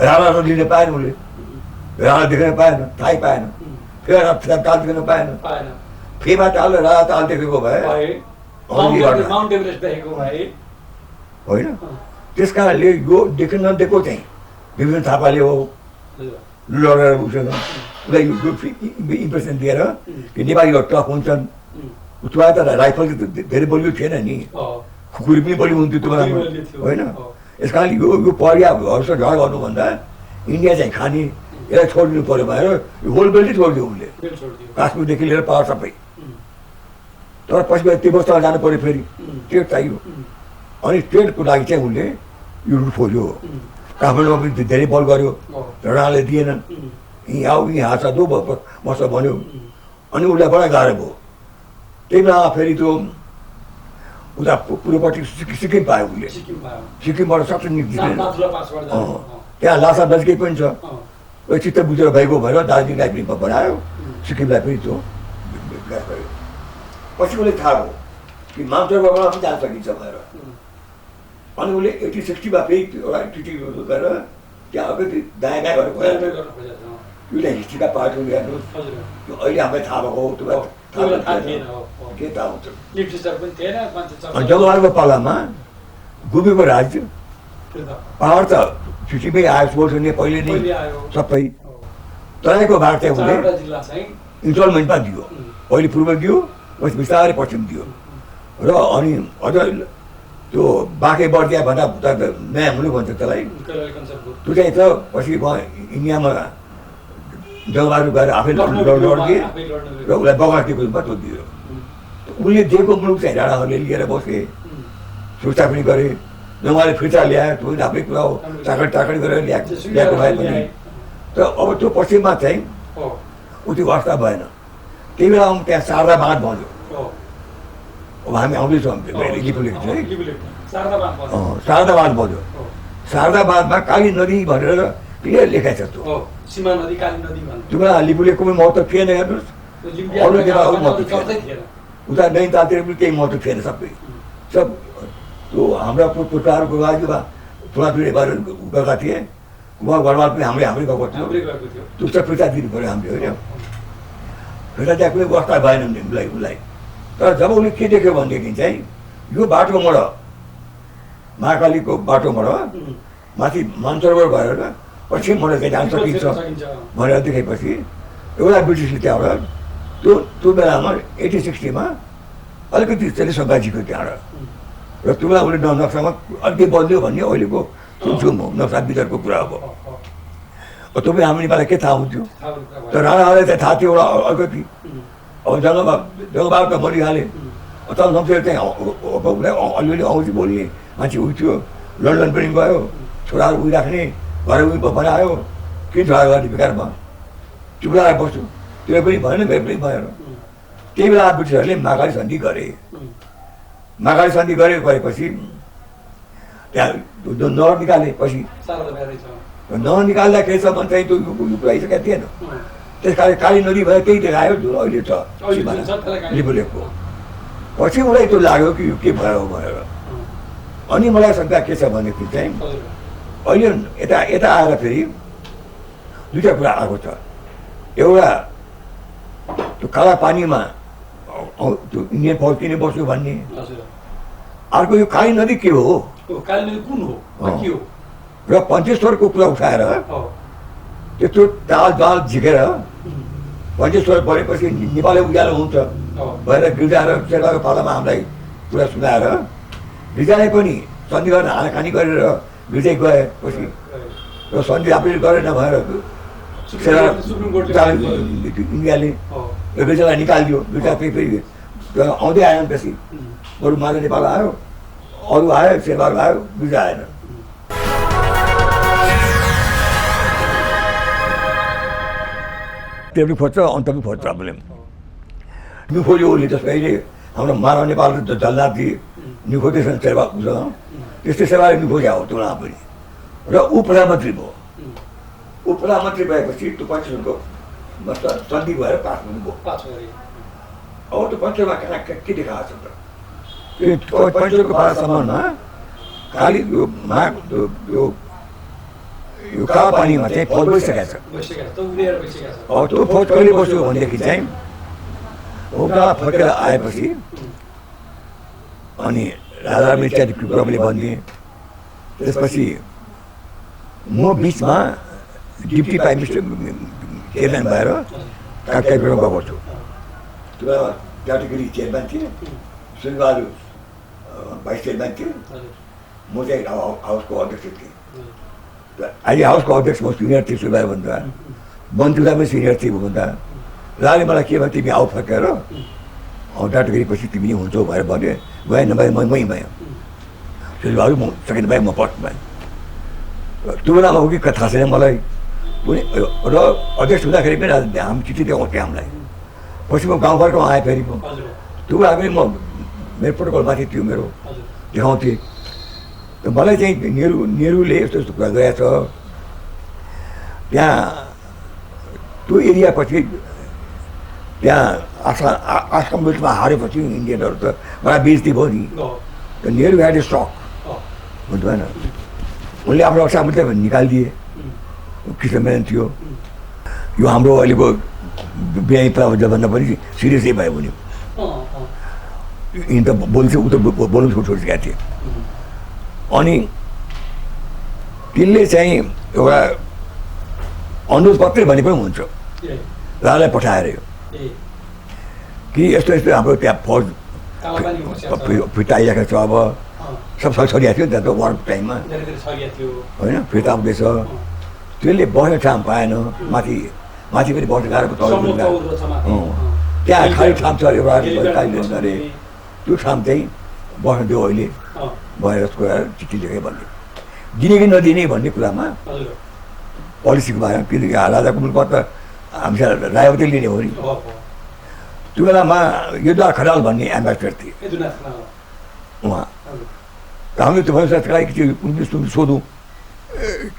राणाहरू लिन पाएन उसले राणा देख्न पाएन थाहै पाएन फेरि ताल देख्न पाएन फेमा ताल र राणा ताल देखेको भए होइन त्यस कारणले यो देख्न नदिएको चाहिँ विभिन्न थापाले हो लडेर उसँग उसलाई इम्प्रेसन दिएर कि नेपालीहरू टफ हुन्छन् उसमा त राइफल धेरै बलियो थिएन नि खुकुरी पनि बढी हुन्थ्यो त्यो बेलामा होइन यस कारण यो परिवारहरूसँग झगडा गर्नुभन्दा इन्डिया चाहिँ खाने यसलाई छोडिदिनु पऱ्यो भनेर यो होल बेल्टै छोडिदियो उसले काश्मीरदेखि लिएर पावर सबै तर पछि तिब्बतसँग जानु पऱ्यो फेरि ट्रेड चाहियो अनि ट्रेडको लागि चाहिँ उसले यो रुट खोज्यो काठमाडौँमा पनि धेरै बल गर्यो राणाले दिएनन् यहीँ आऊ यहीँ हाँसा दो बस्छ भन्यो अनि उसलाई बडा गाह्रो भयो त्यही बेला फेरि त्यो उता पूर्वपट्टि सिक्किम पायो उसले सिक्किमबाट सक्छ निक्लिँदैन त्यहाँ लासा नजिकै पनि छ चित्त बुझेर भएको भएर दार्जिलिङलाई पनि बनायो सिक्किमलाई पनि त्यो पछि उसले थाहा भयो कि माउन्टेनबाट पनि जान सकिन्छ भनेर अनि उसले 80-60मा फेरि एउटा टिटी गरेर त्यहाँ अलिकति दायाँ दायाँ गरेर एउटा हिस्ट्रीका पार्टहरू हेर्नुहोस् अहिले हामीलाई थाहा भएको हो के थाहा हुन्छ अनि जलवायुको पालामा गुबीको राज्य पावर त सिक्किममै आयो सोल्सने पहिले नै सबै तराईको भाग चाहिँ उसले इन्स्टलमेन्टमा दियो पहिले पूर्व दियो पछि बिस्तारै पश्चिम दियो र अनि अझ त्यो बाँके बर्दिया भन्दा नयाँ हुनु भन्छ त्यसलाई त्यो चाहिँ त पछि इन्डियामा जलवायु गएर आफै लड्दिए र उसलाई बगाएको रूपमा त्यो दियो उसले दिएको मुलुक चाहिँ राणाहरूले लिएर बसे सुर्ता पनि गरे उहाँले फिर्ता ल्यायो त्यो आफ्नै कुरा हो चाकडी गरेर ल्याएको भए पनि तर अब त्यो पश्चिममा चाहिँ उति वास्ता भएन त्यही बेला त्यहाँ शारदा बाँध बन्यो अब हामी आउँदैछौँ लिपुलेक चाहिँ शारदा बाँध बन्यो शारदा बाँधमा काली नदी भनेर क्लियर लेखाएको छ त्यो सीमा नदी काली नदी त्यो बेला लिपुलेकको पनि महत्त्व थिएन हेर्नुहोस् अरू जग्गाको महत्त्व थिएन उता नैनीतालतिर पनि केही महत्त्व थिएन सबै सब त्यो हाम्रा पुर्खाहरूको लागि ठुला ठुलो भएर गएका थिए उहाँ घरमा पनि हाम्रै गएको थियो त्यो सब फिर्ता दिनु पऱ्यो हामीले होइन फिर्ता त्यहाँ कुनै अवस्था भएन उसलाई तर जब उसले के देख्यो भनेदेखि चाहिँ यो बाटोबाट महाकालीको बाटोबाट माथि मानसरोवर भएर पश्चिमबाट चाहिँ जान सकिन्छ भनेर देखेपछि एउटा ब्रिटिसले त्यहाँबाट त्यो बेलामा 80-60मा अलिकति त्यसले सघाइसक्यो त्यहाँबाट र त्यो बेला उसले नक्सामा अलिकति बदल्यो भन्ने अहिलेको सुन्छौँ नक्सा विचारको कुरा हो त्यो पनि हामी नेपाललाई के थाहा हुन्थ्यो तर राणाहरूलाई चाहिँ थाहा थियो एउटा अलिकति अब जङ्गबहादुर त मरिहाले तल नम्सेर चाहिँ उसलाई अलिअलि आउँथ्यो बोल्ने मान्छे उठ्थ्यो लन्डन पनि गयो छोराहरू उहिराख्ने घर उही बनायो किन छोरा गर्ने बेकारमा चुप लगाएर बस्छु त्यो पनि भएन भेट पनि भएन त्यही बेला ब्रिटिसहरूले महाकाली सन्धि गरे महाकाली सन्धि गरेपछि त्यहाँ नहर निकालेपछि नहर निकाल्दाखेरि सम्म चाहिँ त्यो पुऱ्याइसकेका थिएन त्यस कारण काली नदी भएर त्यही देखायो जुन अहिले छ लिपुलेकको पछि मलाई त्यो लाग्यो कि यो के भयो भनेर अनि मलाई शङ्का के छ भनेदेखि चाहिँ अहिले यता आएर फेरि दुईवटा कुरा आएको छ एउटा त्यो काला पानीमा त्यो इन्डियन फौज किन बस्यो भन्ने अर्को यो काली नदी के हो र पञ्चेश्वरको कुरा उठाएर त्यत्रो ताल झिकेर पञ्चेश्वर परेपछि नेपालै उज्यालो हुन्छ भएर गिर्जा र शेर्पाको पालामा हामीलाई कुरा सुनाएर गिर्जाले पनि सन्धि गर्न हानाकानी गरेर गिर्जै गएपछि र सन्धि आफैले गरेन भएर इन्डियाले गिर्जालाई निकालिदियो गिर्जा फेरि आउँदै आएन बेसी बरु मात्र नेपाल आयो अरू आयो शेर्पाहरू आयो गिर्जा आएन त्यो पनि खोज्छ अन्त पनि खोज्छ हामीले न्यु खोज्यो उसले जस्तो अहिले हाम्रो मानव नेपाल जल्लादी न्यु खोज्दैछन् सेवा त्यस्तै सेवाले न्यु खोज्या हो त्यो पनि र ऊ प्रधानमन्त्री भयो ऊ प्रधानमन्त्री भएपछि त्यो पञ्चेश्वरको सन्धि भएर पास हुनुभयो अब त्यो पञ्चेश्वरमा के देखाएको छ त पञ्चेश्वरको पालासम्ममा खालि यो काला पानीमा चाहिँ फौज बसिसकेको छ अब त्यो फौज कहिले बस्यो भनेदेखि चाहिँ उता फर्केर आएपछि अनि राजा मिर्चाले प्रभुले भनिदिए त्यसपछि म बिचमा डिप्टी प्राइम मिनिस्टर चेयरम्यान भएर कार्यक्रम गएको छु त्यो बेला क्याटेगोरी चेयरम्यान थिएँ सुनबहादुर भाइस चेयरम्यान थिएँ म चाहिँ हाउसको अध्यक्ष थिएँ अहिले हाउसको अध्यक्ष म सिनियर थिएँ सुनबहादुर भन्दा मन्त्रीलाई पनि सिनियर थिएँ भन्दा राले मलाई के भयो तिमी आउ फर्केर क्याटेगोरी पछि तिमी नै हुन्छौ भनेर भन्यो गएन भए मै भयो सुनबहादुर म सेकेन्ड भए म फर्स्ट भएँ त्यो बेलामा हो कि थाहा छैन मलाई र अध्यक्ष हुँदाखेरि पनि हामी चिठी देखाउँथेँ हामीलाई पछि म गाउँ घरको आएँ फेरि त्यो बेला पनि म मेरो प्रोटोकलमाथि थियो मेरो देखाउँथेँ मलाई चाहिँ नेहरूले यस्तो यस्तो कुरा गरेको छ त्यहाँ त्यो एरियापछि त्यहाँ आसाम बिचमा हारेपछि इन्डियनहरू त बडा बेइज्जती भयो नि। त नेहरू ह्याड ए स्टक हुन्छ भएन, उनले आफ्नो असाम त निकालिदिए, कृष्ण मेनन थियो। यो हाम्रो अहिलेको बिहाई भन्दा पनि सिरियसै भयो भने यिनी त बोल्छ, ऊ त बोल्नु छोडिसकेका थिए। अनि तिनले चाहिँ एउटा अनुरोध पत्रै भने पनि हुन्छ राजालाई पठाएर यो कि यस्तो यस्तो हाम्रो त्यहाँ फौज फिर्ता आइरहेको छ, अब सब छरिया थियो त्यहाँ त वार टाइममा होइन, फिर्ता आउँदैछ। त्यसले बस्ने ठाउँ पाएन, माथि माथि पनि बस्ने गाह्रो, त्यहाँ खाली ठाउँ छ एउटा अरे त्यो ठाउँ चाहिँ बस्न दियो। अहिले भएर चिठी लेखेँ भन्ने दिने कि नदिने भन्ने कुरामा पोलिसीको बारेमा, किनकि राजाको मुलुकमा त हामीसँग रायवती लिने हो नि। त्यो बेलामा युद्धनाथ खनाल भन्ने एम्बेसडर थिए उहाँ। हामीले त्यो भनेर सोधौँ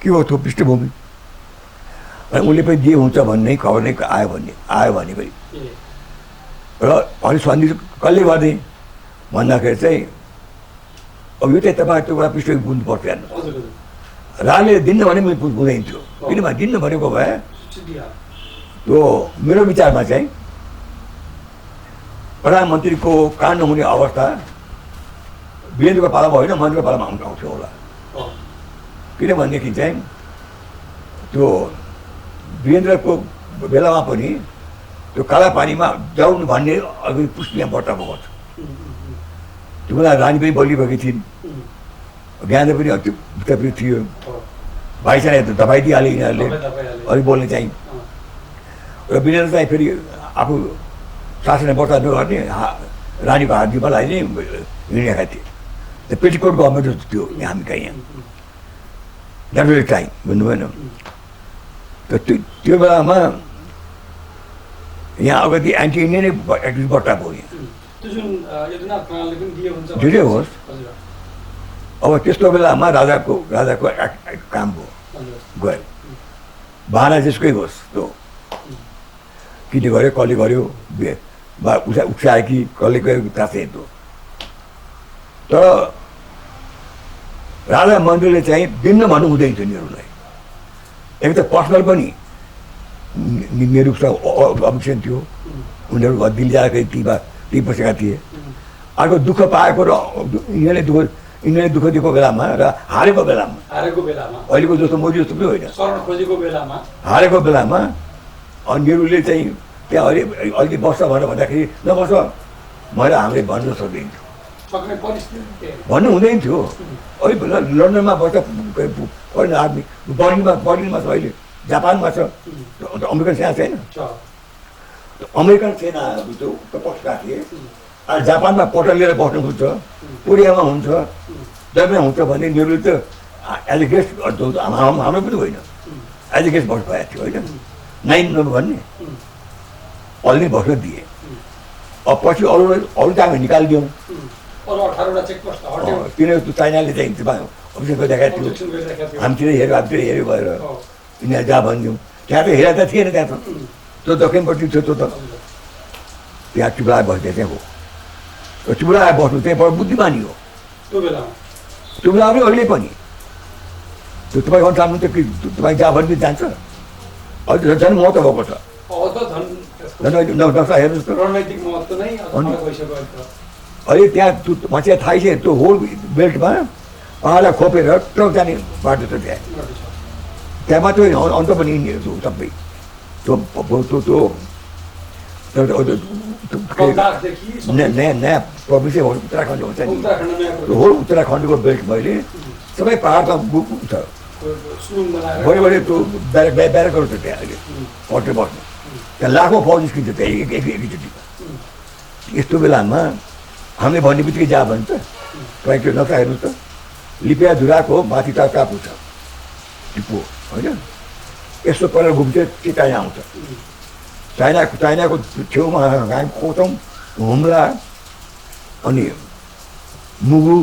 के हो त्यो पृष्ठभूमि, अनि उसले पनि जे हुन्छ भन्ने खबर नै आयो भने पनि र अनि सन्धि कसले गर्ने भन्दाखेरि चाहिँ अब यो चाहिँ तपाईँ त्यो एउटा पृष्ठभूमि बुझ्नुपर्छ हेर्नु। राजाले दिन्न भने मैले बुझाइन्थ्यो, किनभने दिन्न भनेको भए त्यो मेरो विचारमा चाहिँ प्रधानमन्त्रीको कान नहुने अवस्था वीरेन्द्रको पालामा होइन, मन्त्रीको पालामा आउँथ्यो होला। किनभनेदेखि चाहिँ त्यो वीरेन्द्रको बेलामा पनि त्यो काला पानीमा जाउनु भन्ने अघि पुष्टि यहाँ बट्टा भएको छ। त्यो बेला रानी पनि बोलिरहेकी थिइन्, ज्ञान पनि भित्रभित्र थियो, भाइचारा त दबाई दिइहाले यिनीहरूले अलिक बोल्ने चाहिँ। र वीरेन्द्र चाहिँ फेरि आफू शासन बर्ता नगर्ने रानीको हातमा लगाइने हिँडेका थिए। त्यो पेटिकोट गभर्मेन्ट जस्तो थियो हामी कहाँ यहाँ, द्याट वाज टाइम भन्नु भएन। त त्यो बेलामा यहाँ अगाडि एन्टी इन्डियन एक्टिभ बट्टा भयो यहाँ, धेरै होस्। अब त्यस्तो बेलामा राजाको काम भयो, गयो बाह्र जसकै होस् त्यो किन गऱ्यो, कसले गर्यो, उक्सायो कि कसले गयो थाहा छैन त्यो। तर राजा मन्त्रीले चाहिँ दिन्न भन्नु हुँदैन थियो नेहरूलाई। एक त पर्सनल पनि नेहरूसँग अभिषेक थियो, उनीहरू दिल्ली जाँदाखेरि ती बसेका थिए। अर्को दुःख पाएको र यिनीहरूले दुःख दिएको बेलामा र हारेको बेलामा अहिलेको जस्तो मोदी जस्तो पनि होइन, हारेको बेलामा नेहरूले चाहिँ त्यहाँ अहिले बस्छ भनेर भन्दाखेरि नबस्छ मैले हामीले भन्न सक्दैनथ्यो, भन्नु हुँदैन थियो। अहिले लन्डनमा बस्छ फरेन आर्मी, बर्लिनमा छ, अहिले जापानमा छ, अमेरिकन सेना छैन। अमेरिकन सेनाहरू त्यो पक्षका थिए। जापानमा पटल लिएर बस्नुहुन्छ, कोरियामा हुन्छ, जबमा हुन्छ भने नेहरूले त एज ए गेस्ट हाम्रो पनि होइन, एज ए गेस्ट बस्नु भएको थियो होइन, 9 भन्ने अलि बस्न दिए। अब पछि अरू त हामी निकालिदियौँ, किनभने चाइनाले चाहिँ अभिषेक गरिरहेको थियो, हामीतिर हेऱ्यो भएर यिनीहरू जहाँ भनिदिउँ। त्यहाँ त हेरेर त थिएन, त्यहाँ त त्यो दक्षिणपट्टि थियो, त्यो त त्यहाँ चुप्लाएर बस्दै चाहिँ हो। चुप्लाएर बस्नु चाहिँ बडो बुद्धिमानी हो त्यो बेला पनि, अहिले पनि। त्यो तपाईँ अनुसार त कि तपाईँ जहाँ भनिदिनु जान्छ, अहिले झन् महत्त्व भएको छ। नक्सा हेर्नुहोस् त, अहिले त्यहाँ मान्छे थाहै छ, त्यो होल बेल्टमा पाहाडलाई खोपेर ट्रक जाने बाटो छ त्यहाँ मात्रै अन्त पनि सबै त्यो नयाँ प्रोभिन्स उत्तराखण्ड हुन्छ नि, होल उत्तराखण्डको बेल्ट मैले सबै पाहाडमा छ, बढी त्यो ब्यारेकहरू छ त्यहाँ अहिले पट्टै बस्नु। त्यहाँ लाखौँ फौज निस्किन्छ त्यहाँ एकचोटिमा। यस्तो बेलामा हामीले भन्ने बित्तिकै जहाँ भन्छ तपाईँ त्यो नक्सा हेर्नुहोस् त, लिपिया धुराको माथि टापु छ टिपो होइन, यस्तो पर घुम्छ कि चाइना आउँछ। चाइनाको छेउमा हामी खोतौँ, हुम्ला, अनि मुगु,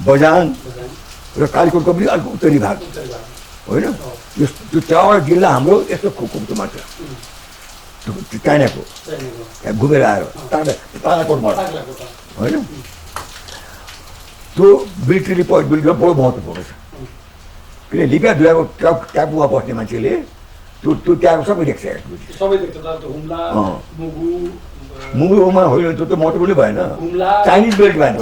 बजाङ र कालीकोटको पनि अलिक उत्तरी भाग होइन। त्यो 4 जिल्ला हाम्रो यस्तो खोपमा छ। चाइनाको यहाँ घुमेर आयो ताराकोटबाट होइन त्यो मिलिट्री पोइन्ट बिल्डिङमा बहुत महत्त्वपूर्ण छ किन लिपिया दुलाको ट्यापुमा बस्ने मान्छेले त्यो त्यहाँको सबै देख्छ मुगुमा होइन त्यो त महत्त्वपूर्णै भएन चाइनिज बेल्ट भएन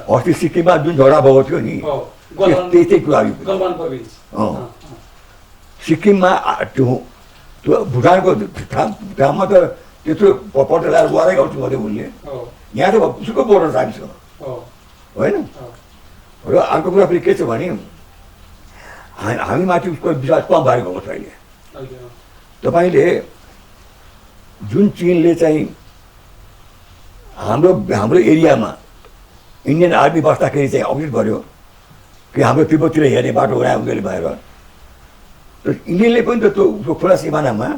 अस्ति सिक्किममा जुन झगडा भएको थियो नि त्यस्तै कुरा सिक्किममा त्यो भुटानको ठाउँमा त त्यत्रो पट्टा लगाएर वारै गर्छु भने उनले यहाँ त उसको बोर्डर हामीसँग होइन र अर्को कुरा फेरि के छ भने हामीमाथि उसको विश्वास कम भएर गएको छ अहिले तपाईँले जुन चिनले चाहिँ हाम्रो एरियामा इन्डियन आर्मी बस्दाखेरि चाहिँ अब्जेक्ट गर्यो कि हाम्रो तिब्बततिर हेर्ने बाटो बनायो उनीहरूले भएर इन्डियनले पनि त त्यो उसको खुला सिमानामा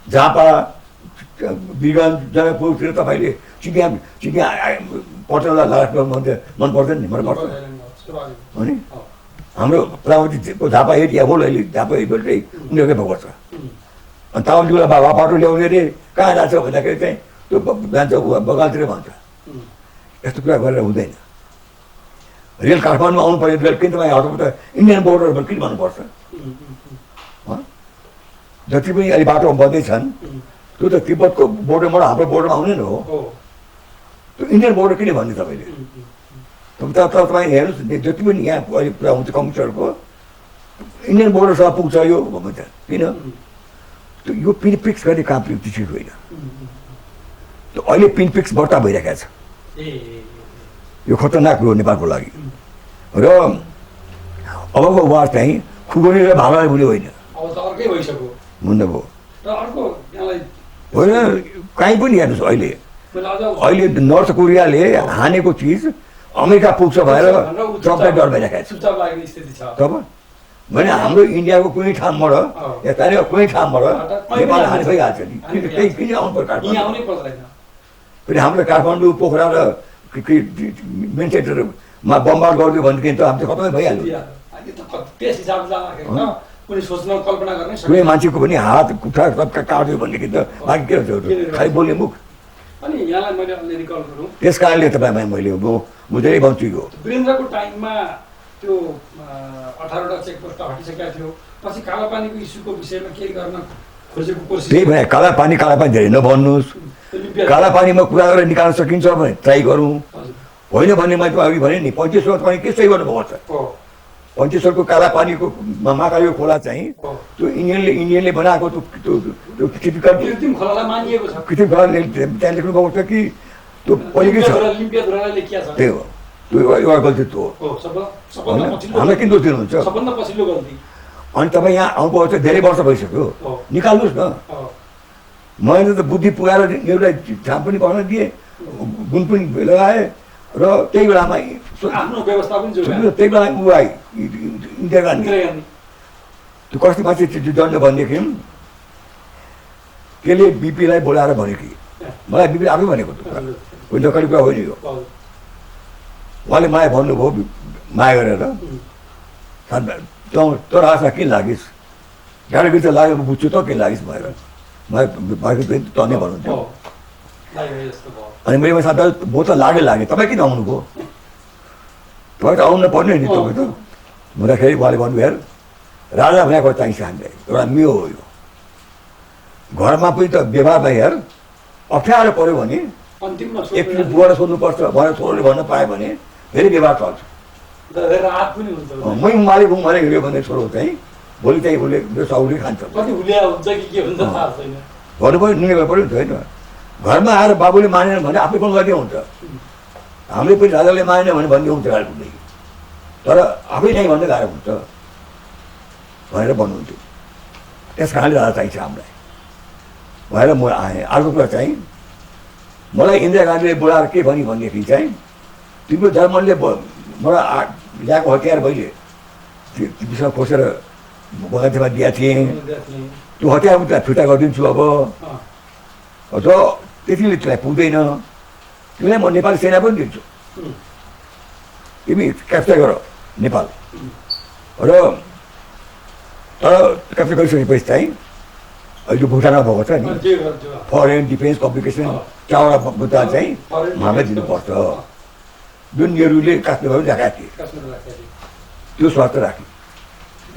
झापा बिरगञ्ज जगपुरतिर तपाईँले चिनिया पटललाई लगाएको मन पर्दैन नि मलाई पर्छ हो नि हाम्रो प्रावतीको झापा एरिया हो अहिले झापा एरियाबाटै उनीहरूकै भएको छ अनि तावनजुला बाटो ल्याउने अरे कहाँ जान्छ भन्दाखेरि चाहिँ त्यो जान्छ बगानतिर भन्छ यस्तो कुरा गरेर हुँदैन रेल काठमाडौँमा आउनु पर्ने रेल किन तपाईँ हटाउनु त इन्डियन बोर्डरमा किन भन्नुपर्छ जति पनि अहिले बाटो बन्दैछन् त्यो त तिब्बतको बोर्डरबाट हाम्रो बोर्डरमा आउने न हो त्यो इन्डियन बोर्डर किन भन्ने तपाईँले तपाईँ हेर्नुहोस् जति पनि यहाँ अहिले कुरा हुन्छ कम्प्युटरको इन्डियन बोर्डरसँग पुग्छ यो भन्छ किन यो पिन फिक्स गर्ने काम चिज होइन त्यो अहिले पिन फिक्स बर्ता भइरहेको छ यो खतरनाक हो नेपालको लागि र अबको वार चाहिँ खुगोनी र भागलाई हुने होइन हुन्न भयो होइन कहीँ पनि हेर्नुहोस् अहिले नर्थ कोरियाले हानेको चिज अमेरिका पुग्छ भएर ट्रम्पलाई डर भइरहेको छ तब भने हाम्रो इन्डियाको कुनै ठाउँबाट यता कुनै ठाउँबाट नेपाल हानि भइहाल्छ नि केही किन आउनु पर्छ फेरि हाम्रो काठमाडौँ पोखरा र मेन सेन्टरमा बमबार्ड गरिदियो भनेदेखि त हाम्रो खतमै भइहाल्यो कुनै मान्छेको पनि हात खुट्टा सबका काट्यो भनेदेखि त बाँकी के हुन्छ खालि बोल्ने मुख त्यस कारणले तपाईँलाई मैले म धेरै भन्छु यो वीरेन्द्रको टाइममा त्यो 18वटा चेकपोस्ट हटिसकेका थियो पछि कालापानीको इस्युको विषयमा के गर्न खोजेको कोसिस त्यही भए कालापानी धेरै नभन्नुहोस् कालापानीमा कुरा गरेर निकाल्न सकिन्छ भने ट्राई गरौँ होइन भने मैले अघि भने नि 25 तपाईँ के सही गर्नुभएको छ 25 कालापानीको महाकाली खोला चाहिँ त्यो इन्डियनले बनाएको त्यो कृत्रिम खोलालाई मानिएको छ कृत्रिम खोलाले त्यहाँ लेख्नु भएको छ कि त्यो पहिलेकै छ त्यही हो त्यो एउटा गल्ती त्यो हो हामीलाई किन दोष दिनुहुन्छ अनि तपाईँ यहाँ आउनुभएको छ धेरै वर्ष भइसक्यो निकाल्नुहोस् न मैले त बुद्धि पुगाएर एउटा ठाउँ पनि गर्न दिएँ गुण पनि लगाएँ र त्यही बेलामा आफ्नो व्यवस्था पनि त्यही बेला ऊ आयो इन्दिरा गान्धी त्यो कस्तो मान्छे जन्म भनेदेखि त्यसले बिपीलाई बोलाएर भन्यो कि मलाई बिपी आफै भनेको कोही नकली कुरा होइन यो उहाँले मलाई भन्नुभयो माया गरेर तर आशा किन लागिस् गाडी बिच लाग्यो बुझ्छु त किन लागिस् भनेर मलाई त नै भन्नुहुन्थ्यो अनि मैले साथी म त लागे तपाईँ किन आउनुभयो तपाईँ त आउनु पर्ने नि तपाईँ त भन्दाखेरि उहाँले भन्नु हेर राजा भनेको चाहिन्छ हामीलाई एउटा मियो हो यो घरमा पनि त व्यवहारमा हेर अप्ठ्यारो पऱ्यो भने एकचोटि बुवालाई सोध्नुपर्छ भनेर छोरोले भन्न पायो भने फेरि व्यवहार चल्छ मै मालिक हुँ भनेर हिँड्यो भने छोरो चाहिँ भोलि चाहिँ उसले साउले खान्छ भन्नु पऱ्यो निर्णय पऱ्यो नि त होइन घरमा आएर बाबुले मानेन भने आफै पनि गर्ने हुन्छ हामीले पनि राजाले मानेन भने भन्ने हुन्छ गाडीदेखि तर आफै नै भन्ने गाह्रो हुन्छ भनेर भन्नुहुन्थ्यो त्यस कारणले राजा चाहिन्छ हामीलाई भएर म आएँ अर्को कुरा चाहिँ मलाई इन्दिरा गान्धीले बोलाएर के भनी भनेदेखि चाहिँ तिम्रो जर्मनले मलाई ल्याएको हतियार मैले विषय खोसेर बगैँचामा दिएको थिएँ त्यो हतियार म त्यसलाई फिर्ता गरिदिन्छु अब र त्यतिले त्यसलाई पुग्दैन तिमीलाई म नेपाली सेना पनि दिन्छु तिमी क्याप्चर गर नेपाल र तर क्याप्चर गरिसकेपछि चाहिँ अहिले भुटानमा भएको छ नि जे गर्छ फरेन डिफेन्स कम्युनिकेसन चारवटा मुद्दा चाहिँ हामीलाई दिनुपर्छ जुन नेहरूले काश्मीरमा देखाएको थिए काश्मीर राखेको त्यो स्वार्थ राख्यो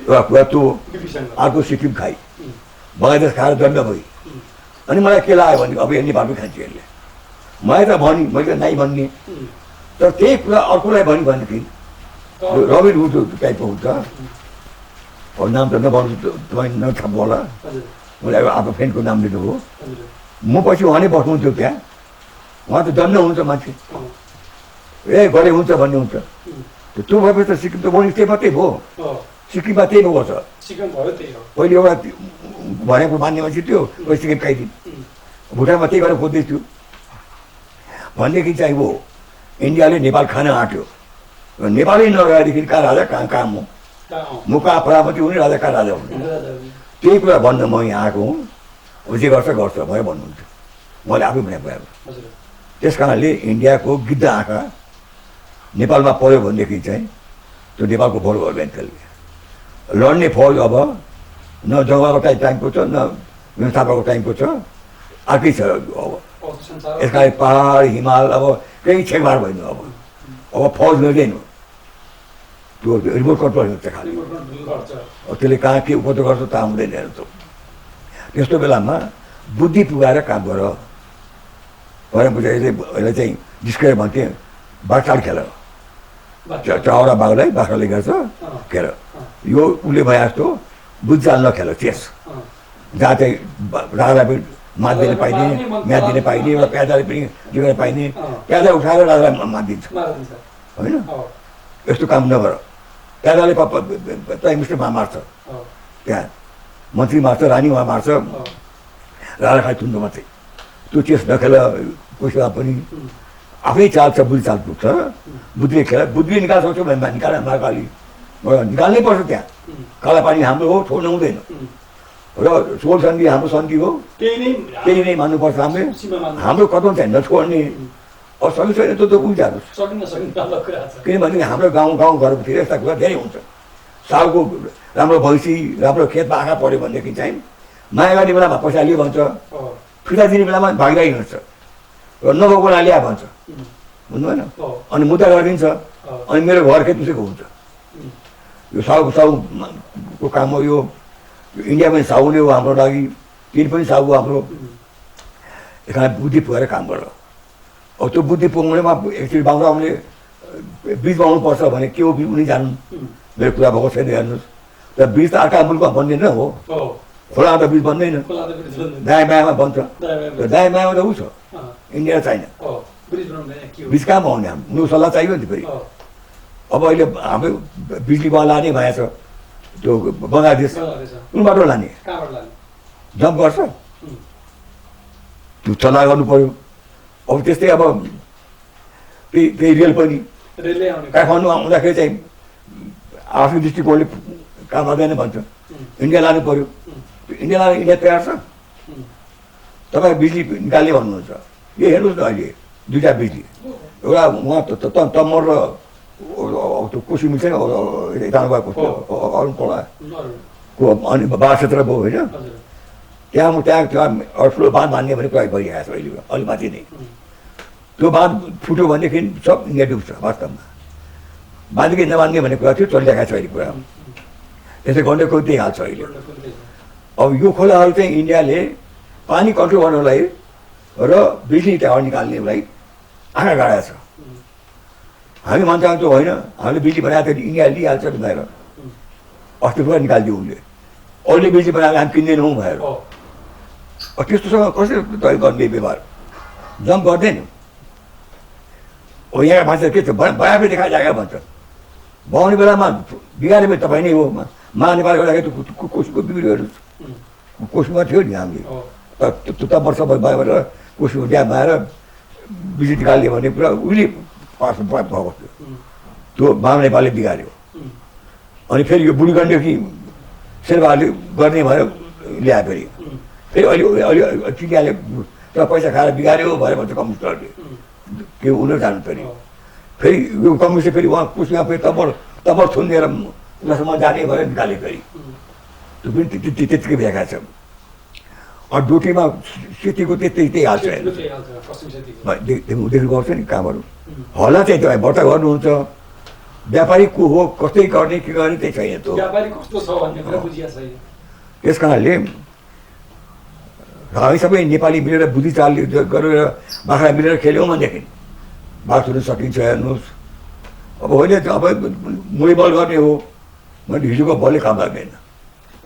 एउटा कुरा त्यो डिभिजन अर्को सिक्किम खाइ बङ्गलादेश खाएर दण्ड भई अनि मलाई के लाग्यो भने अब यो नेपालमै खान्छ यसले मलाई त भनी मैले त नाइ भन्ने तर त्यही कुरा अर्कोलाई भनी भनेदेखि रबिन हुड टाइपको हुन्छ अब नाम त नभन्नु तपाईँ नछाप्नु होला हजुर मैले अब आफ्नो फ्रेन्डको नाम लिनुभयो हजुर म पछि उहाँ नै बस्नुहुन्थ्यो त्यहाँ उहाँ त दण्ड हुन्छ मान्छे ए गरे हुन्छ भन्ने हुन्छ त्यो भएपछि त सिक्किम त बोली त्यही मात्रै भयो सिक्किममा त्यही भएको छ सिक्किम भयो त्यही हो पहिले एउटा भनेको मान्ने मान्छे थियो पहिले सिक्किम खाइदिन् भुटानमा त्यही गरेर खोज्दैछु भनेदेखि चाहिँ हो इन्डियाले नेपाल खान आँट्यो र नेपालै नगएदेखि कहाँ राजा कहाँ म म कहाँ प्रधानमन्त्री हुने राजा कहाँ राजा हुने त्यही कुरा भन्न म यहाँ आएको हुँ जे गर्छ गर्छ भयो भन्नुहुन्छ मैले आफै भने भयो त्यस कारणले इन्डियाको गिद्ध आँखा नेपालमा पऱ्यो भनेदेखि चाहिँ त्यो नेपालको भोट गर्दैन त्यसले लड्ने फौज अब न जङ्गलको टाइमको छ न व्यवस्थापनको टाइमको छ अर्कै छ अब यसका पहाड हिमाल अब केही छेकमार भएन अब फौज लड्दैन त्यो रिमोट कन्ट्रोल हुन्छ खालि त्यसले कहाँ के उपद्रो गर्छ त हुँदैन हेर्छ त्यस्तो बेलामा बुद्धि पुगाएर काम गर भएर बुझाइ यसलाई चाहिँ डिस्क्राइब भन्थे बाघचाल खेल चौरा बाघलाई बाख्राले गर्छ खेल यो उसले भए जस्तो बुझ्चाल नखेल चेस जहाँ चाहिँ राजालाई पनि मात दिन पाइने म्याच दिन पाइने एउटा प्याजाले पनि जिउन पाइने प्याजा उठाएर राजालाई मात दिन्छ होइन यस्तो काम नगर प्याजाले प्राइम मिनिस्टरमा मार्छ त्यहाँ मन्त्री मार्छ रानी उहाँ मार्छ राजा खालि थुन्नु मात्रै त्यो चेस नखेल पैसा पनि आफ्नै चाल छ बुद्धि चाल पुग्छ बुद्धिले खेल बुद्धिले निकाल्छ भने निकाल महाकाली निकाल्नै पर्छ त्यहाँ काला पानी हाम्रो हो छोड्नु हुँदैन र सोल सन्धि हाम्रो सन्धि हो त्यही नै मान्नुपर्छ हाम्रो कदम चाहिँ नछोड्ने अब सबै छैन त्यो त बुझिहाल्नुहोस् किनभने हाम्रो गाउँ घरतिर यस्ता कुरा धेरै हुन्छ सालको राम्रो भैँसी राम्रो खेतमा आँखा पऱ्यो भनेदेखि चाहिँ माया गर्ने बेलामा पैसा लियो भन्छ फिर्ता दिने बेलामा भागिँदै हिँड्छ र नभएको ल्या भन्छ बुझ्नु भएन अनि मुद्दा गरिदिन्छ अनि मेरो घर खेत उसैको हुन्छ यो साहुको काम हो यो इन्डिया पनि साहु नै हो हाम्रो लागि तिन पनि साहु हाम्रो यहाँ बुद्धि पुगेर काम गर अब त्यो बुद्धि पुग्नेमा एकचोटि बाहुनाले बिच पाउनुपर्छ भने के हो उनी जानु मेरो कुरा भएको छैन हेर्नुहोस् र बिच त अर्का मुलुकमा बन्दैन हो खोलामा त बिच बन्दैन दायाँ बायाँमा बन्छ र दायाँ बायाँमा त ऊ छ इन्डिया छैन बिच कहाँ पाउने हाम्रो सल्लाह चाहियो नि फेरि अब अहिले हाम्रो बिजुलीमा लाने भएछ त्यो बङ्गलादेश कुनबाट लाने जम्प गर्छ त्यो सल्लाह गर्नु पऱ्यो अब त्यस्तै अब त्यही रेल पनि काठमाडौँ आउँदाखेरि चाहिँ आफ्नो दृष्टिकोणले काम गर्दैन भन्छ इन्डिया लानु पऱ्यो इन्डिया लानु इन्डिया तयार छ तपाईँ बिजुली निकाल्ने भन्नुहुन्छ यो हेर्नुहोस् न अहिले दुईवटा बिजुली एउटा उहाँ तम्मर र त्यो कोसी मिल्छ नि जानु भएको अरू खोलाको अनि बाढ क्षेत्र भयो होइन त्यहाँ ठुलो बाँध बाँध्ने भने प्रयोग भइरहेको छ अहिले अलि माथि नै त्यो बाँध फुट्यो भनेदेखि सब इन्डिया डुब्छ वास्तवमा बाँधेकै नबाँध्ने भन्ने कुरा थियो चलिरहेको छ अहिले कुरा त्यसै गर्ने कोही त्यही हाल्छ अहिले अब यो खोलाहरू चाहिँ इन्डियाले पानी कन्ट्रोल गर्नलाई र बिजुली त्यहाँ निकाल्नेलाई आँखा गाडेको छ हामी मान्छे त होइन हामीले बिजुली बनाएको थियो इन्डिया लिइहाल्छ भनेर अस्ति पुरा निकालिदियो उसले अहिले बिजुली बनाएर हामी किन्दैनौँ भनेर त्यस्तोसँग कसरी तय गर्ने व्यवहार जम्प गर्दैन हो यहाँ मान्छे के छ बराबर देखाएर जागा भन्छ बनाउने बेलामा बिगारे पनि तपाईँ नै हो महानेपाल गर्दाखेरि कोसीको बिग्रियो हेर्नुहोस् कोसीमा थियो नि हामीले त्यो त वर्ष भयो भनेर कोसीको ड्याम आएर बिजुली निकाल्ने भन्ने कुरा उसले पास भएको थियो त्यो महानेपालले बिगाऱ्यो अनि फेरि यो बुढी गण्डकी शेर्पाहरूले गर्ने भएर ल्यायो फेरि अहिले अहिले चिनियाले तर पैसा खाएर बिगाऱ्यो भनेर भन्छ कम्युनिस्टहरूले के हुन जानु फेरि यो कम्युनिस्टले फेरि उहाँ कुसमा फेरि तबर थुनेर उनीहरूसम्म जाने भएर निकाले फेरि त्यो पनि त्यत्तिकै भएका छ डोटीमा सेतीको त्यही हाल छ सेतीको त्यही हाल छ, पश्चिम सेतीको। देख्नु पाउँछ नि कामहरू होला चाहिँ तपाईँ भर्ता गर्नुहुन्छ व्यापारी को हो कस्तै गर्ने के गर्ने त्यही छैन त व्यापारी कस्तो छ भन्ने कुरा बुझिया छैन। त्यस कारणले हामी सबै नेपाली मिलेर बुद्धिचाल गरेर बाख्रा मिलेर खेल्यौँ भनेदेखि बात हुन सकिन्छ। हेर्नुहोस् अब होइन अब मुली बल गर्ने हो भने हिजोको बलले काम लाग्दैन।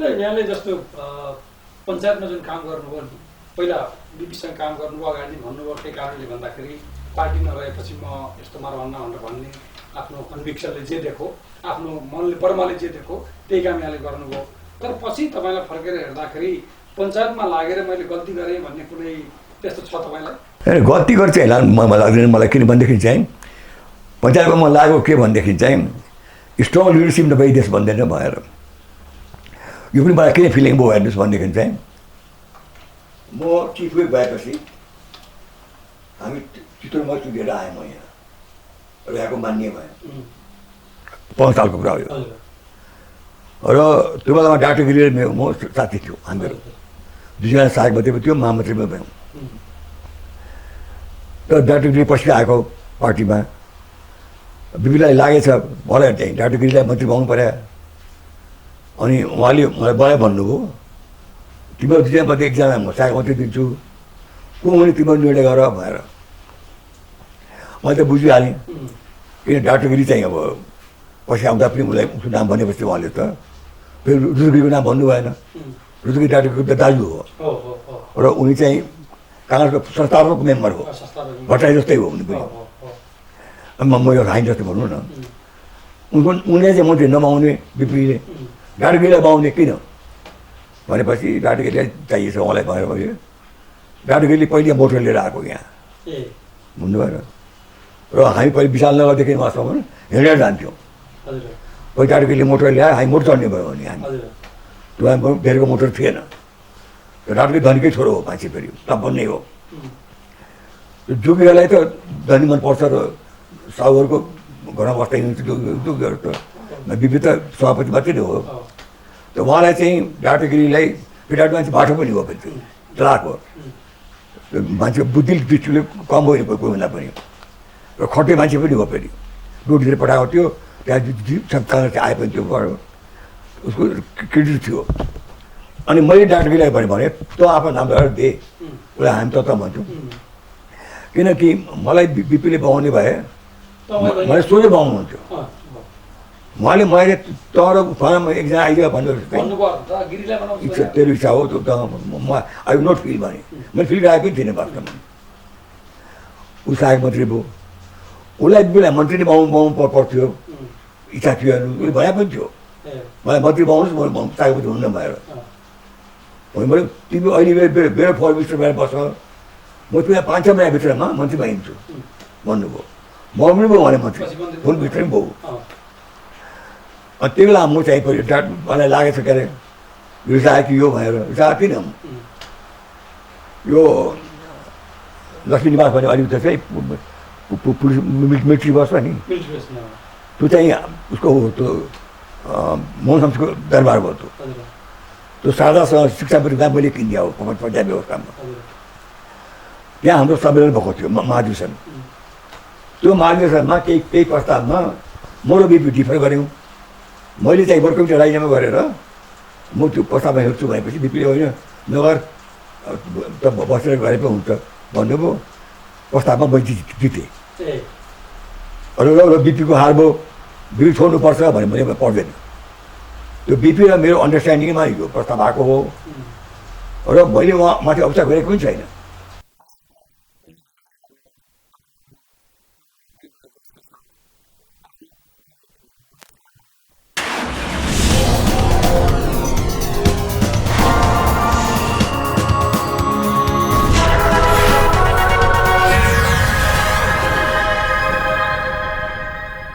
यहाँले जस्तो पञ्चायतमा जुन काम गर्नुभयो नि पहिला बिपीसँग काम गर्नुभयो अगाडि भन्नुभयो के कारणले भन्दाखेरि पार्टीमा रहेपछि म यस्तोमा रहन्न भनेर भन्ने आफ्नो कन्भिक्सनले जे देखो आफ्नो मनले बर्माले जे देखो त्यही काम यहाँले गर्नुभयो। तर पछि तपाईँलाई फर्केर हेर्दाखेरि पञ्चायतमा लागेर मैले गल्ती गरेँ भन्ने कुनै त्यस्तो छ तपाईँलाई? गल्ती गर्छ होला मलाई लाग्दैन मलाई किन भनेदेखि चाहिँ पञ्चायतमा म लाग्यो के भनेदेखि चाहिँ स्ट्रङ लिडरसिप नभई देश बन्दैन भएर यो पनि मलाई किन फिलिङ भयो हेर्नुहोस् भनेदेखि चाहिँ म चिफ विप भएपछि हामी चितवनमा चुकेर आएँ म यहाँ र यहाँको मान्य भयो 5 सालको कुरा हो र त्यो बेलामा डाक्टर गिरी र म साथी थियो हामीहरू दुईजना सहायक मन्त्री थियो महामन्त्रीमा भयौँ। तर डाक्टर गिरी पछि आएको पार्टीमा बिपीलाई लागेछ मलाई चाहिँ डाक्टर गिरीलाई मन्त्री बनाउनु पर्यो अनि उहाँले मलाई बनायो भन्नुभयो तिम्रो दुईजनामध्ये एकजना म सहायक मन्त्री दिन्छु को हुने तिम्रो निर्णय गर भनेर मैले त बुझिहालेँ किन डाक्टर गिरी चाहिँ अब पछि आउँदा पनि उसलाई उसको नाम भनेपछि उहाँले त फेरि रुद्रगिरीको नाम भन्नु भएन। रुद्रगिरी डाक्टर गिरी त दाजु हो र उनी चाहिँ काङ्ग्रेसको संस्थापक मेम्बर हो भट्टराई जस्तै हो उनी पनि म यो हाइन जस्तो भनौँ न उनले चाहिँ मन्त्री नमाउने बिपीले डाक्टर गिरीलाई बाउने किन भनेपछि डाक्टर गिरीलाई चाहिएछ उहाँलाई भनेर भयो। डाक्टर गिरीले पहिले मोटर लिएर आएको यहाँ बुझ्नु भएन र हामी पहिले विशालनगरदेखि उहाँसम्म हिँडेर जान्थ्यौँ। पहिले डाक्टर गिरीले मोटर ल्यायो हामी मोटर चढ्ने भयो भने हामी त्यो धेरैको मोटर थिएन। डाक्टर गिरी धनीकै छोरो हो मान्छे फेरि सम्पन्नै हो। जोगीहरूलाई त धनी मनपर्छ र साहुहरूको घरमा बस्दै हुन्थ्यो जोगीहरू त बिपी त सभापति मात्रै नै हो। त उहाँलाई चाहिँ डाक्टर गिरीलाई पिटाट मान्छे बाटो पनि हो फेरि चलाक हो मान्छे बुद्धि दृष्टिले कम होइन कोही बेला पनि र खट्टे मान्छे पनि हो फेरि रोटीतिर पठाएको थियो त्यहाँ काङ्ग्रेस आए पनि त्यो उसको क्रेडिट थियो। अनि मैले डाक्टर गिरीलाई भने तँ आफ्नो नाम गरेर दे उसलाई हामी त भन्छौँ किनकि मलाई बिपीले बनाउने भए मैले सोझै बनाउनुहुन्थ्यो उहाँले मैले तर फलामा एकजना आइदियो भन्नु तेरो इच्छा हो म आई नट फिल भने मैले फिल गराएको पनि थिइनँ वास्तवमा। ऊ सहायक मन्त्री भयो उसलाई बिपीलाई मन्त्री नै बनाउनु पर्थ्यो इच्छा थियो उसले भने पनि थियो मलाई मन्त्री बनाउनुहोस् म सहायक मन्त्री हुन्न भएर मैले तिमी अहिले मेरो फर मिनिस्टर भएर बस म तिमीलाई 5-6 महिनाभित्रमा मन्त्री भइदिन्छु भन्नुभयो बनाउनु भयो भने मन्त्री फोनभित्र पनि भयो। अनि त्यो बेला म चाहिँ मलाई लागेको छ के अरे रिसायो कि यो भनेर रिसाएको थिइनँ यो लक्ष्मी निवास भन्ने अलिकति चाहिँ पुलिस मिलिट्री बस्छ नि त्यो चाहिँ उसको हो त्यो मोहन शमशेरको दरबार भयो त्यो शारदासँग शिक्षाप्रति मैले किनिदिया हो पञ्चायत व्यवस्थामा त्यहाँ हाम्रो सम्मेलन भएको थियो महाधिवेशन। त्यो महाधिवेशनमा केही प्रस्तावमा म र बिपी डिफर गऱ्यौँ। मैले चाहिँ वर्क कमिटी राजीनामा गरेर म त्यो प्रस्तावमा हेर्छु भनेपछि बिपीले होइन नगर बसेर गरे पो हुन्छ भन्नुभयो प्रस्तावमा मैले जितेँ र बिपीको हार भयो बिपी छोड्नुपर्छ भने मैले पर्दैन त्यो बिपी र मेरो अन्डरस्ट्यान्डिङमा यो प्रस्ताव आएको हो र मैले उहाँ माथि अवस्था गरेको पनि छैन।